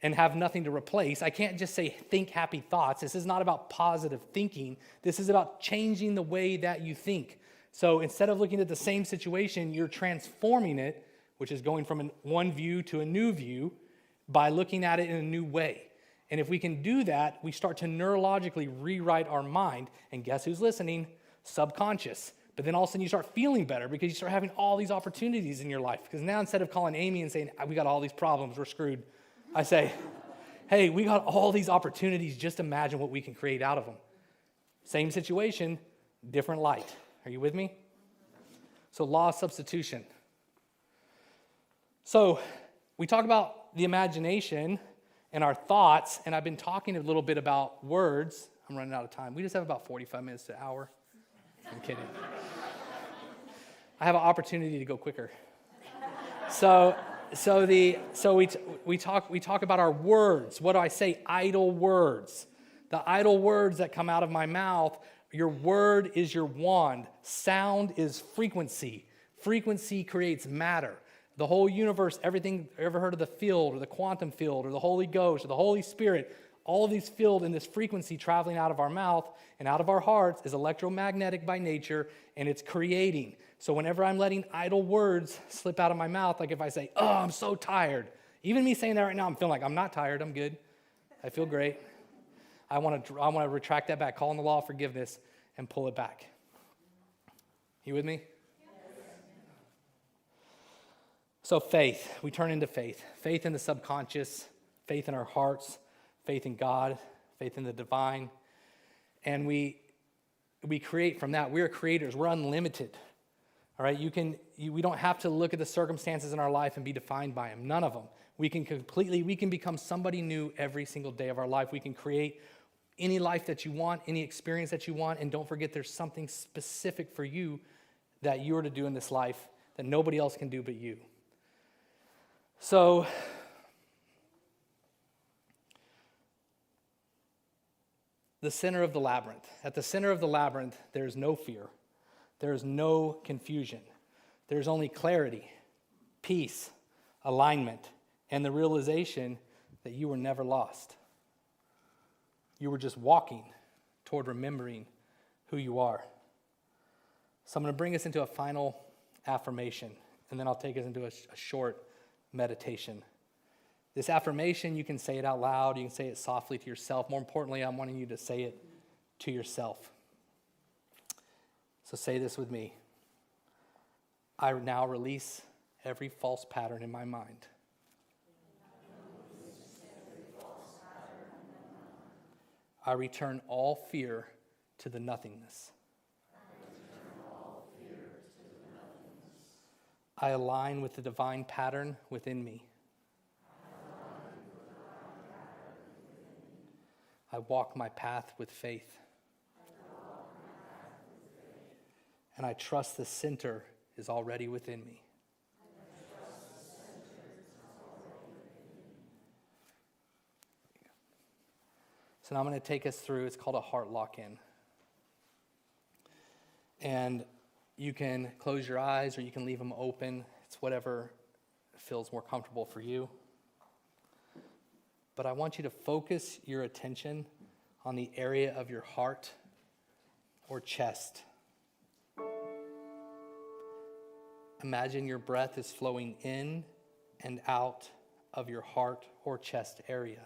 and have nothing to replace. I can't just say think happy thoughts. This is not about positive thinking. This is about changing the way that you think. So instead of looking at the same situation, you're transforming it, which is going from one view to a new view, by looking at it in a new way. And if we can do that, we start to neurologically rewrite our mind. And guess who's listening? Subconscious. But then all of a sudden you start feeling better because you start having all these opportunities in your life. Because now instead of calling Amy and saying, we got all these problems, we're screwed, I say, hey, we got all these opportunities, just imagine what we can create out of them. Same situation, different light. Are you with me? So law of substitution. So we talk about the imagination and our thoughts, and I've been talking a little bit about words. I'm running out of time. We just have about 45 minutes to an hour. I'm kidding. I have an opportunity to go quicker. We talk about our words. What do I say? Idle words. The idle words that come out of my mouth. Your word is your wand. Sound is frequency. Frequency creates matter. The whole universe, everything, ever heard of the field or the quantum field or the Holy Ghost or the Holy Spirit, all of these fields in this frequency traveling out of our mouth and out of our hearts is electromagnetic by nature, and it's creating. So whenever I'm letting idle words slip out of my mouth, like if I say, oh, I'm so tired. Even me saying that right now, I'm feeling like I'm not tired, I'm good. I feel great. I want to retract that back, call on the law of forgiveness and pull it back. You with me? So faith, we turn into faith. Faith in the subconscious, faith in our hearts, faith in God, faith in the divine. And we create from that. We're creators. We're unlimited. All right? We don't have to look at the circumstances in our life and be defined by them. None of them. We can become somebody new every single day of our life. We can create any life that you want, any experience that you want, and don't forget there's something specific for you that you are to do in this life that nobody else can do but you. So, the center of the labyrinth. At the center of the labyrinth, there is no fear. There is no confusion. There's only clarity, peace, alignment, and the realization that you were never lost. You were just walking toward remembering who you are. So I'm going to bring us into a final affirmation, and then I'll take us into a short meditation. This affirmation, you can say it out loud, you can say it softly to yourself. More importantly, I'm wanting you to say it to yourself. So say this with me. I now release every false pattern in my mind. I return all fear to the nothingness. I align with the divine pattern within me. I walk my path with faith. And I trust the center is already within me. So now I'm going to take us through, it's called a heart lock-in. And you can close your eyes or you can leave them open. It's whatever feels more comfortable for you. But I want you to focus your attention on the area of your heart or chest. Imagine your breath is flowing in and out of your heart or chest area.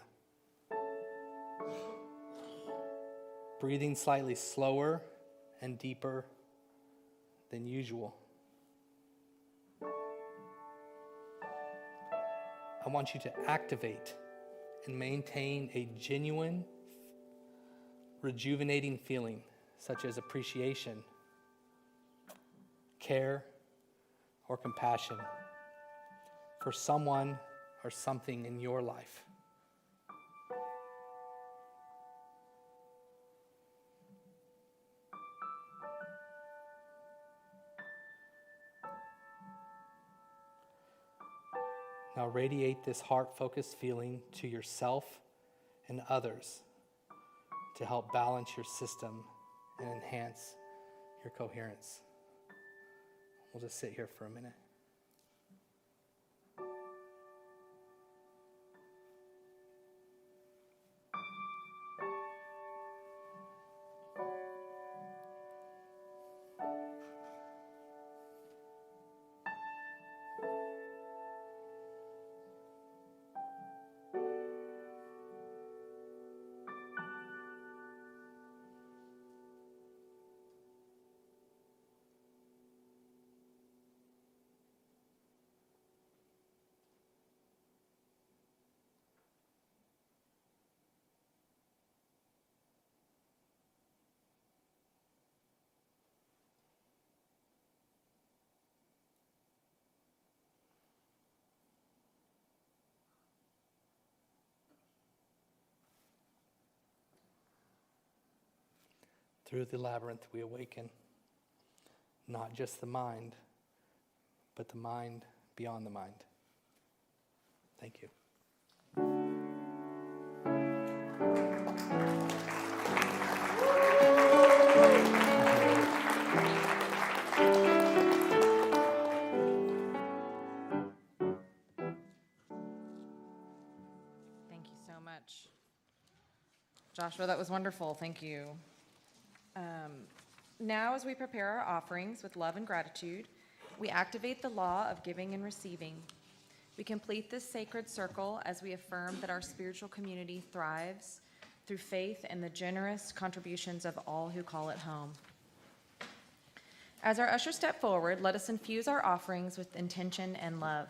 Breathing slightly slower and deeper than usual. I want you to activate and maintain a genuine, rejuvenating feeling, such as appreciation, care, or compassion for someone or something in your life. Now radiate this heart-focused feeling to yourself and others to help balance your system and enhance your coherence. We'll just sit here for a minute. Through the labyrinth, we awaken not just the mind, but the mind beyond the mind. Thank you. Thank you so much. Joshua, that was wonderful. Thank you. Now, as we prepare our offerings with love and gratitude, we activate the law of giving and receiving. We complete this sacred circle as we affirm that our spiritual community thrives through faith and the generous contributions of all who call it home. As our ushers step forward, let us infuse our offerings with intention and love.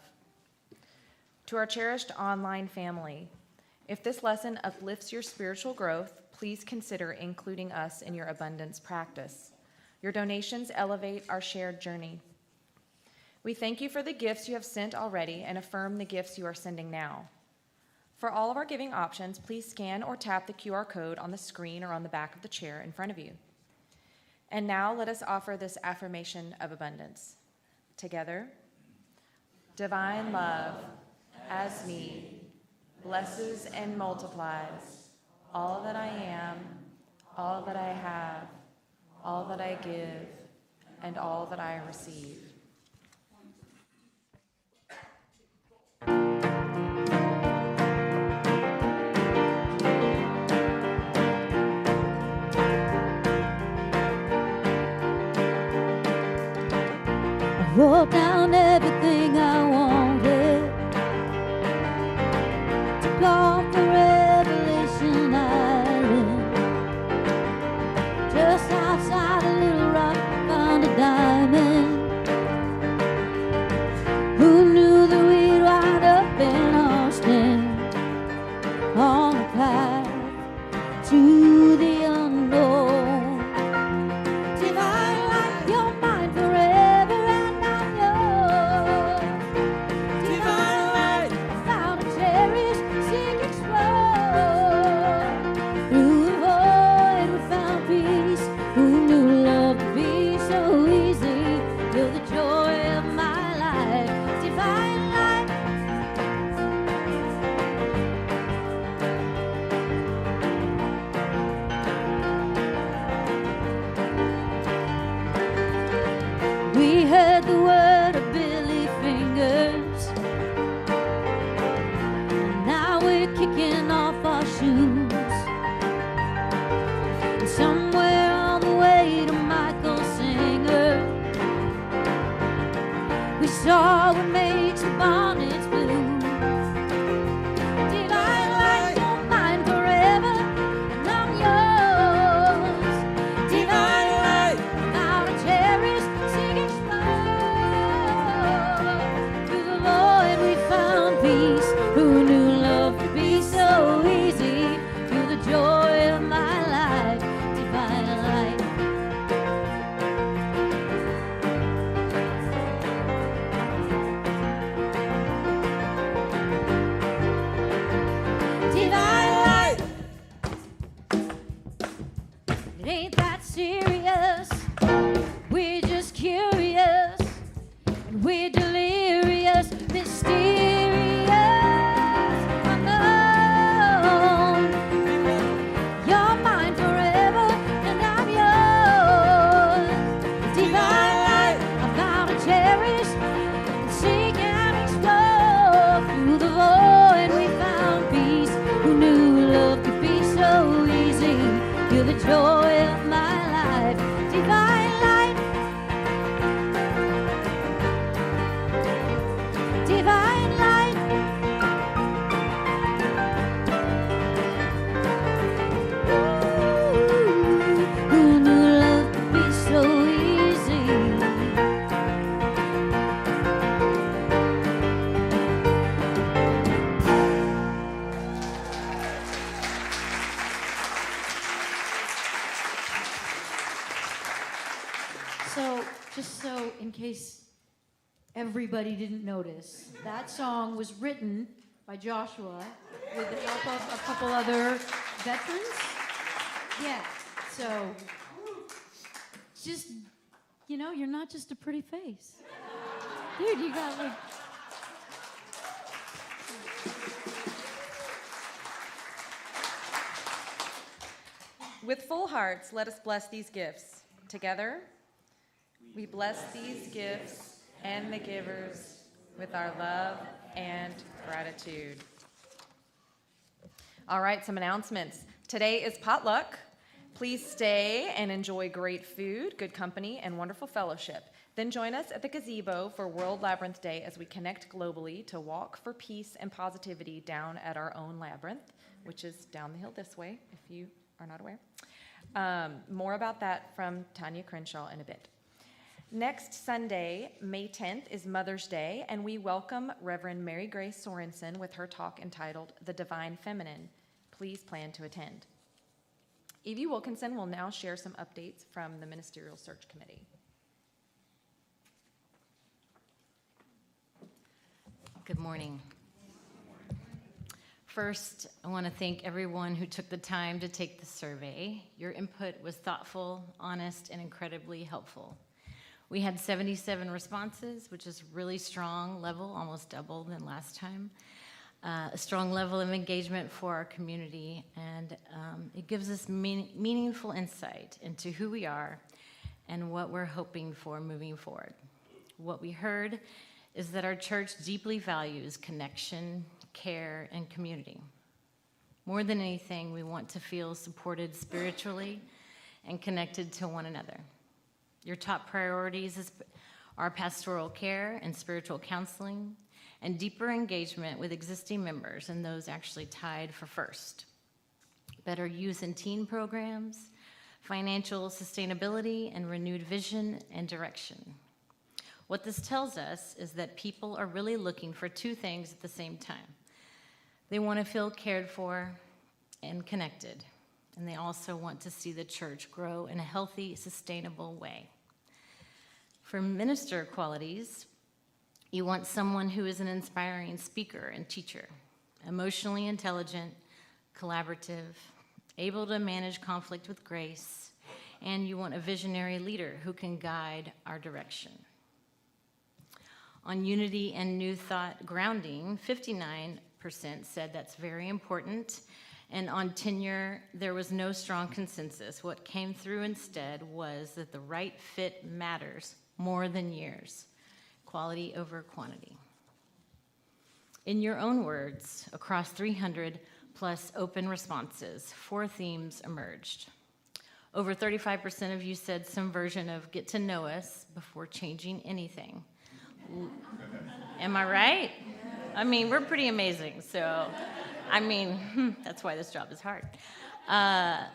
To our cherished online family, if this lesson uplifts your spiritual growth, please consider including us in your abundance practice. Your donations elevate our shared journey. We thank you for the gifts you have sent already and affirm the gifts you are sending now. For all of our giving options, please scan or tap the QR code on the screen or on the back of the chair in front of you. And now let us offer this affirmation of abundance. Together, divine love, as me, blesses and multiplies all that I am, all that I have, all that I give, and all that I receive. I wrote down everything I wanted, took off the Revelation Island. Just outside of Little Rock, found a diamond kicking off our shoes. And somewhere on the way to Michael Singer, we saw what makes the bonnets blue. Divine light, you're mine forever, and I'm yours. Divine light, now to cherish, sing explore. Through the void we found peace. Who knew love could be so easy? You're the joy of my life, divine light. Divine light. It ain't that serious. We're just curious, and we're delirious, mysterious, unknown. You're mine forever, and I'm yours. Divine light, I'm bound to cherish, and seek and explore. Through the void we found peace. Who knew love could be so easy? You're the joy of my life, divine light. Divine light. Ooh, who knew love could be so easy? So, just so in case everybody didn't notice, that song was written by Joshua with the help of a couple other veterans. Yeah, so just, you know, you're not just a pretty face. Dude, you got like... With full hearts, let us bless these gifts. Together, we bless these gifts and the givers with our love and gratitude. All right, some announcements. Today is potluck. Please stay and enjoy great food, good company, and wonderful fellowship. Then join us at the gazebo for World Labyrinth Day as we connect globally to walk for peace and positivity down at our own labyrinth, which is down the hill this way, if you are not aware. More about that from Tanya Crenshaw in a bit. Next Sunday, May 10th, is Mother's Day, and we welcome Reverend Mary Grace Sorensen with her talk entitled The Divine Feminine. Please plan to attend. Evie Wilkinson will now share some updates from the Ministerial Search Committee. Good morning. First, I want to thank everyone who took the time to take the survey. Your input was thoughtful, honest, and incredibly helpful. We had 77 responses, which is really strong level, almost double than last time. A strong level of engagement for our community, and it gives us meaningful insight into who we are and what we're hoping for moving forward. What we heard is that our church deeply values connection, care, and community. More than anything, we want to feel supported spiritually and connected to one another. Your top priorities are pastoral care and spiritual counseling, and deeper engagement with existing members and those actually tied for first. Better youth and teen programs, financial sustainability, and renewed vision and direction. What this tells us is that people are really looking for two things at the same time. They want to feel cared for and connected, and they also want to see the church grow in a healthy, sustainable way. For minister qualities, you want someone who is an inspiring speaker and teacher, emotionally intelligent, collaborative, able to manage conflict with grace, and you want a visionary leader who can guide our direction. On unity and new thought grounding, 59% said that's very important, and on tenure, there was no strong consensus. What came through instead was that the right fit matters more than years. Quality over quantity. In your own words, across 300 plus open responses, 4 themes emerged. Over 35% of you said some version of get to know us before changing anything. Am I right? I mean, we're pretty amazing, so, I mean, that's why this job is hard.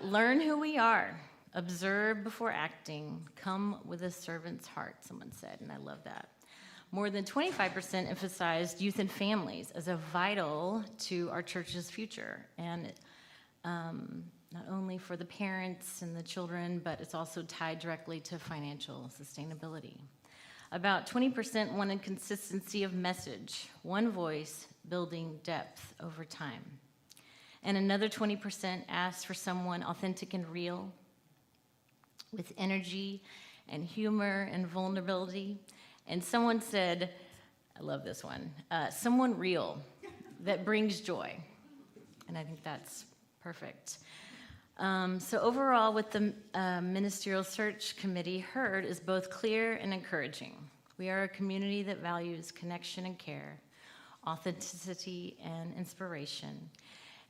Learn who we are. Observe before acting. Come with a servant's heart, someone said, and I love that. More than 25% emphasized youth and families as a vital to our church's future, and not only for the parents and the children, but it's also tied directly to financial sustainability. About 20% wanted consistency of message, one voice building depth over time. And another 20% asked for someone authentic and real, with energy and humor and vulnerability. And someone said, I love this one, someone real that brings joy. And I think that's perfect. So overall, what the Ministerial Search Committee heard is both clear and encouraging. We are a community that values connection and care, authenticity and inspiration,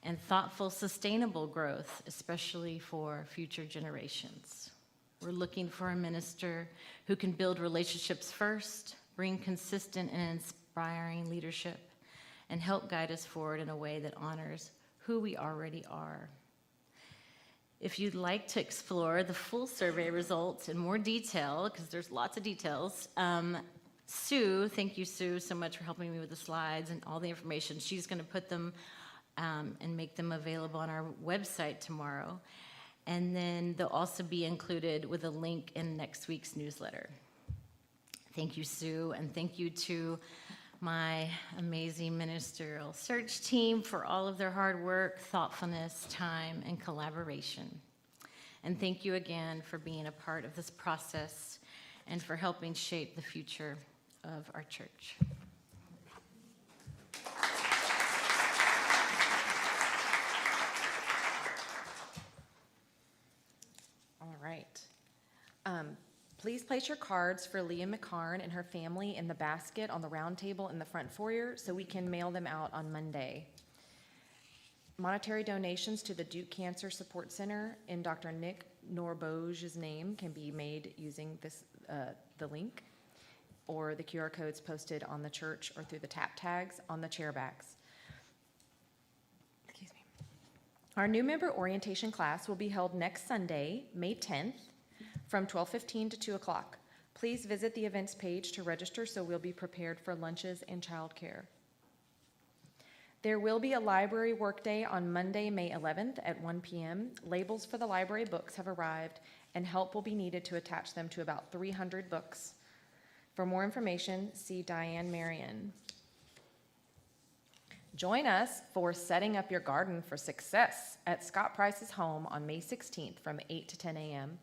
and thoughtful, sustainable growth, especially for future generations. We're looking for a minister who can build relationships first, bring consistent and inspiring leadership, and help guide us forward in a way that honors who we already are. If you'd like to explore the full survey results in more detail, because there's lots of details, Sue, thank you, Sue, so much for helping me with the slides and all the information. She's going to put them and make them available on our website tomorrow. And then they'll also be included with a link in next week's newsletter. Thank you, Sue, and thank you to my amazing ministerial search team for all of their hard work, thoughtfulness, time, and collaboration. And thank you again for being a part of this process and for helping shape the future of our church. All right. Please place your cards for Leah McCarn and her family in the basket on the round table in the front foyer so we can mail them out on Monday. Monetary donations to the Duke Cancer Support Center in Dr. Nick Norboge's name can be made using this, the link or the QR codes posted on the church or through the tap tags on the chair backs. Excuse me. Our new member orientation class will be held next Sunday, May 10th, from 12:15 to 2 o'clock. Please visit the events page to register so we'll be prepared for lunches and childcare. There will be a library workday on Monday, May 11th at 1 p.m. Labels for the library books have arrived and help will be needed to attach them to about 300 books. For more information, see Diane Marion. Join us for Setting Up Your Garden for Success at Scott Price's home on May 16th from 8 to 10 a.m.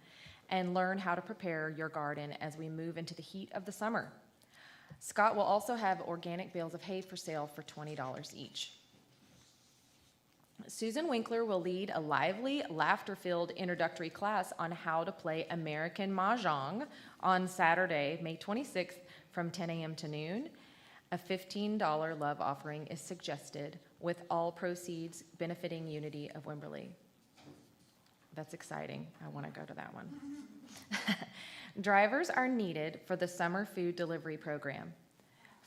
and learn how to prepare your garden as we move into the heat of the summer. Scott will also have organic bales of hay for sale for $20 each. Susan Winkler will lead a lively, laughter-filled introductory class on how to play American Mahjong on Saturday, May 26th from 10 a.m. to noon. A $15 love offering is suggested, with all proceeds benefiting Unity of Wimberley. That's exciting. I want to go to that one. Drivers are needed for the summer food delivery program.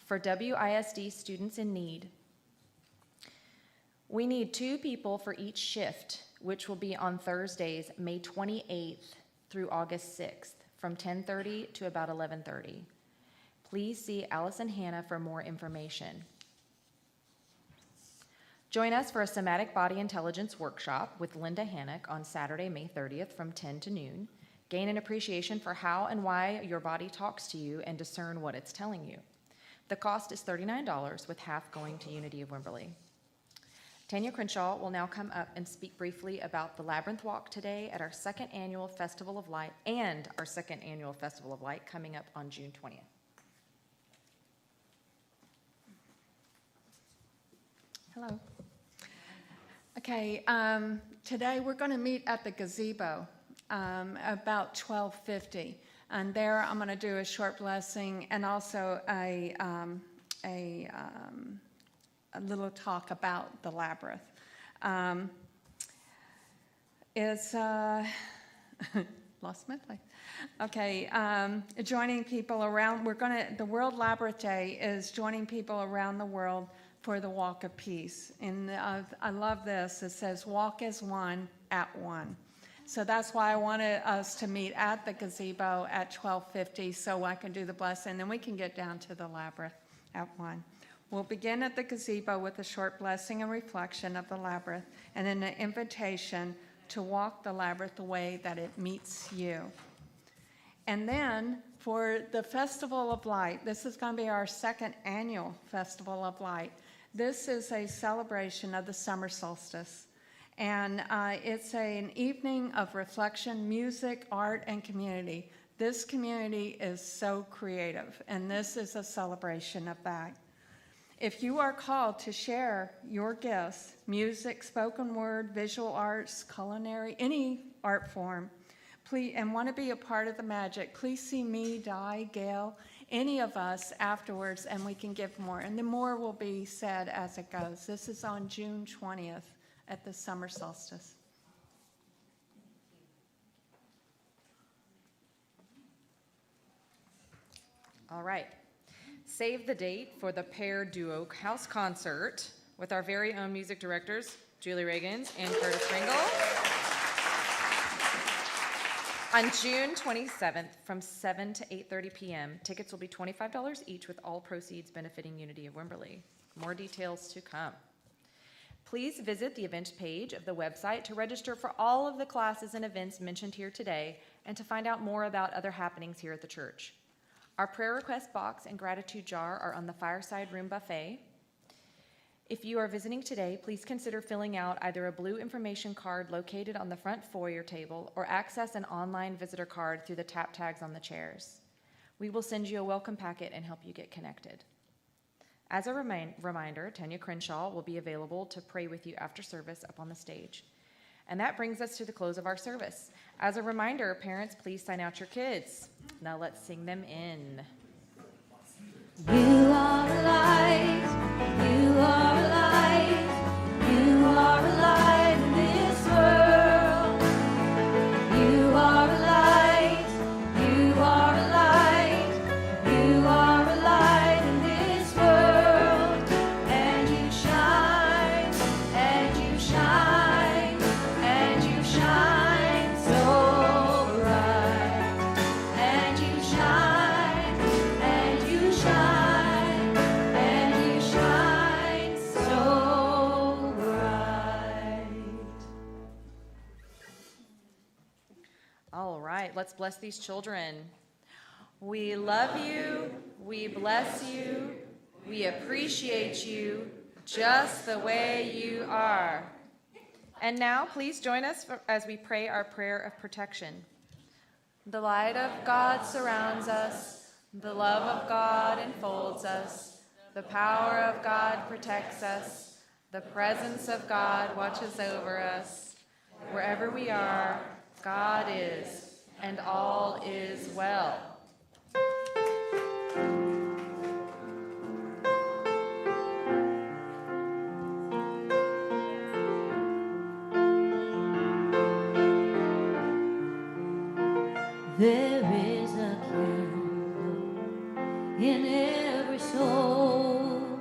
For WISD students in need, we need 2 people for each shift, which will be on Thursdays, May 28th through August 6th, from 10:30 to about 11:30. Please see Alice and Hannah for more information. Join us for a somatic body intelligence workshop with Linda Hannock on Saturday, May 30th from 10 to noon. Gain an appreciation for how and why your body talks to you and discern what it's telling you. The cost is $39, with half going to Unity of Wimberley. Tanya Crenshaw will now come up and speak briefly about the Labyrinth Walk today at our second annual Festival of Light coming up on June 20th. Hello. Okay, today we're going to meet at the gazebo about 12:50, and there I'm going to do a short blessing and also a a little talk about the labyrinth. It's lost my place. Okay, joining people around. The World Labyrinth Day is joining people around the world for the walk of peace. And I love this. It says, "Walk as one at one." So that's why I wanted us to meet at the gazebo at 12:50, so I can do the blessing, then we can get down to the labyrinth at 1. We'll begin at the gazebo with a short blessing and reflection of the labyrinth, and then an invitation to walk the labyrinth the way that it meets you. And then for the Festival of Light, this is going to be our second annual Festival of Light. This is a celebration of the summer solstice. And it's an evening of reflection, music, art, and community. This community is so creative, and this is a celebration of that. If you are called to share your gifts, music, spoken word, visual arts, culinary, any art form, please, and want to be a part of the magic, please see me, Di, Gail, any of us afterwards, and we can give more. And the more will be said as it goes. This is on June 20th at the summer solstice. All right. Save the date for the Pair Duo House Concert with our very own music directors, Julie Reagans and Curtis Ringle, on June 27th from 7 to 8:30 p.m. Tickets will be $25 each, with all proceeds benefiting Unity of Wimberley. More details to come. Please visit the events page of the website to register for all of the classes and events mentioned here today, and to find out more about other happenings here at the church. Our prayer request box and gratitude jar are on the fireside room buffet. If you are visiting today, please consider filling out either a blue information card located on the front foyer table, or access an online visitor card through the tap tags on the chairs. We will send you a welcome packet and help you get connected. As a reminder, Tanya Crenshaw will be available to pray with you after service up on the stage. And that brings us to the close of our service. As a reminder, parents, please sign out your kids. Now let's sing them in. You are a light, you are a light, you are a light in this world. You are a light, you are a light, you are a light in this world. And you shine, and you shine, and you shine so bright. And you shine, and you shine, and you shine so bright. All right, let's bless these children. We love you, we bless you, we appreciate you just the way you are. And now, please join us as we pray our prayer of protection. The light of God surrounds us, the love of God enfolds us, the power of God protects us, the presence of God watches over us. Wherever we are, God is, and all is well. There is a candle in every soul,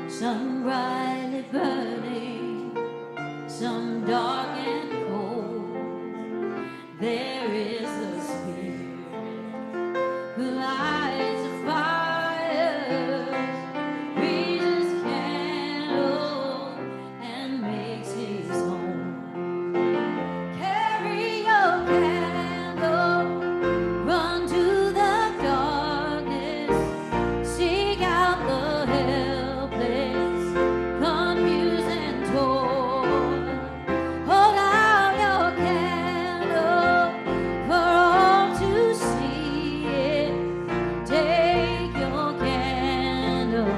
some brightly burning, some dark and cold. There is a spirit who lights a fire, breathes his candle, and makes his home. Carry your candle, run to the darkness, seek out the helpless, confused and torn. Hold out your candle for all to see it. Take your candle,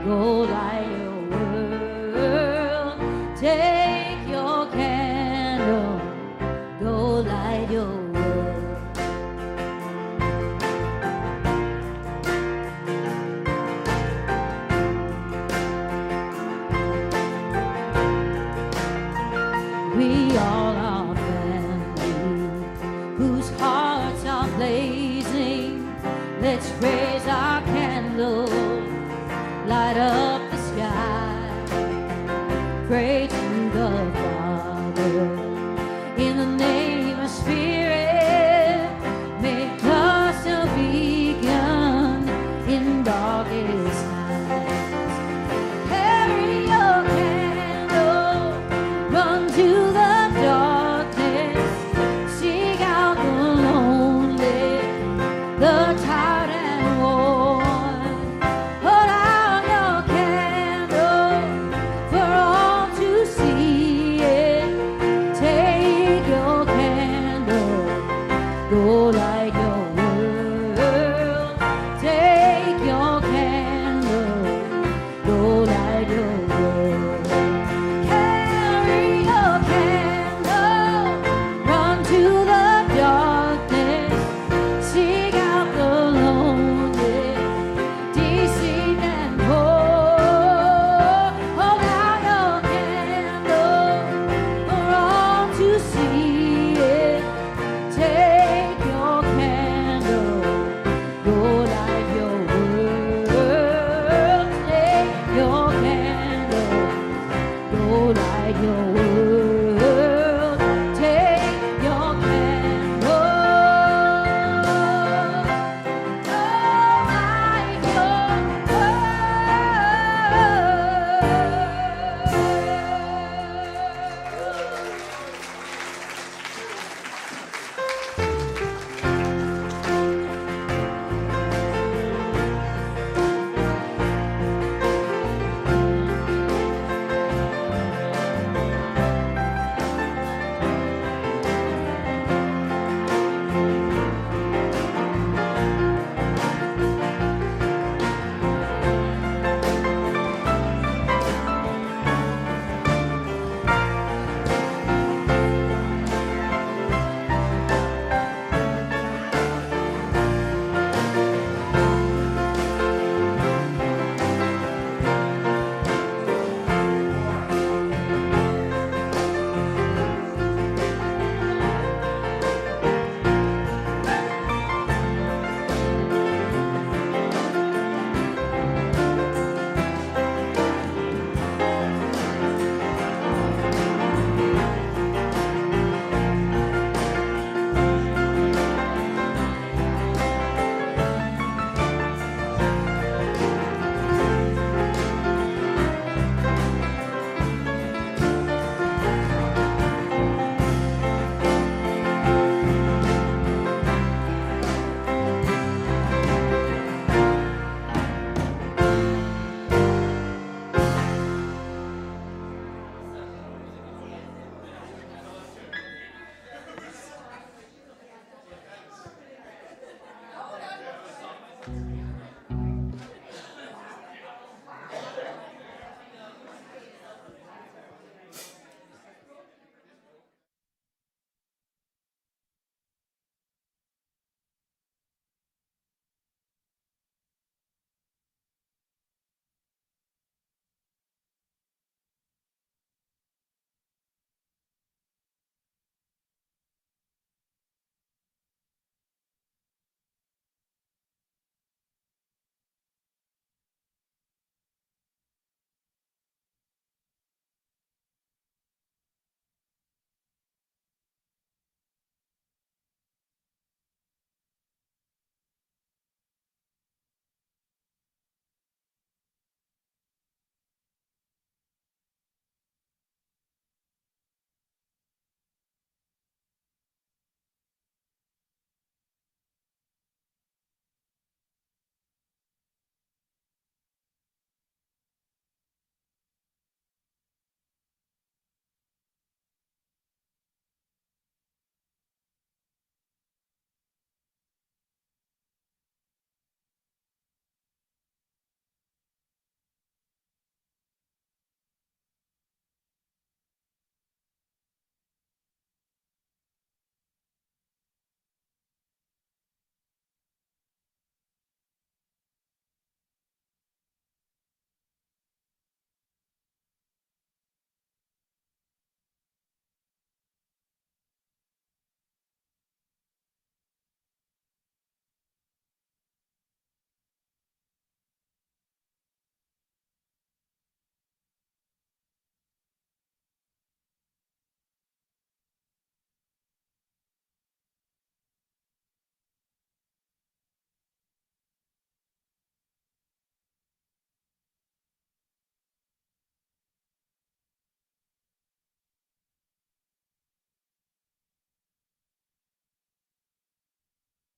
go light your world. Take your candle, go light your world. raise our candle, light up the sky. Pray to the Father in the name of Spirit. Make us a beacon in darkest times. Carry your candle, run to the darkness, seek out the lonely, the tired and worn. Put out your candle for all to see it. Take your candle, go light your world. Take your candle, go light your world. Carry your candle, run to the darkness, seek out the lonely, deceit and poor. Hold out your candle for all to see it. Take your candle, go light your world. Take your candle, go light your world.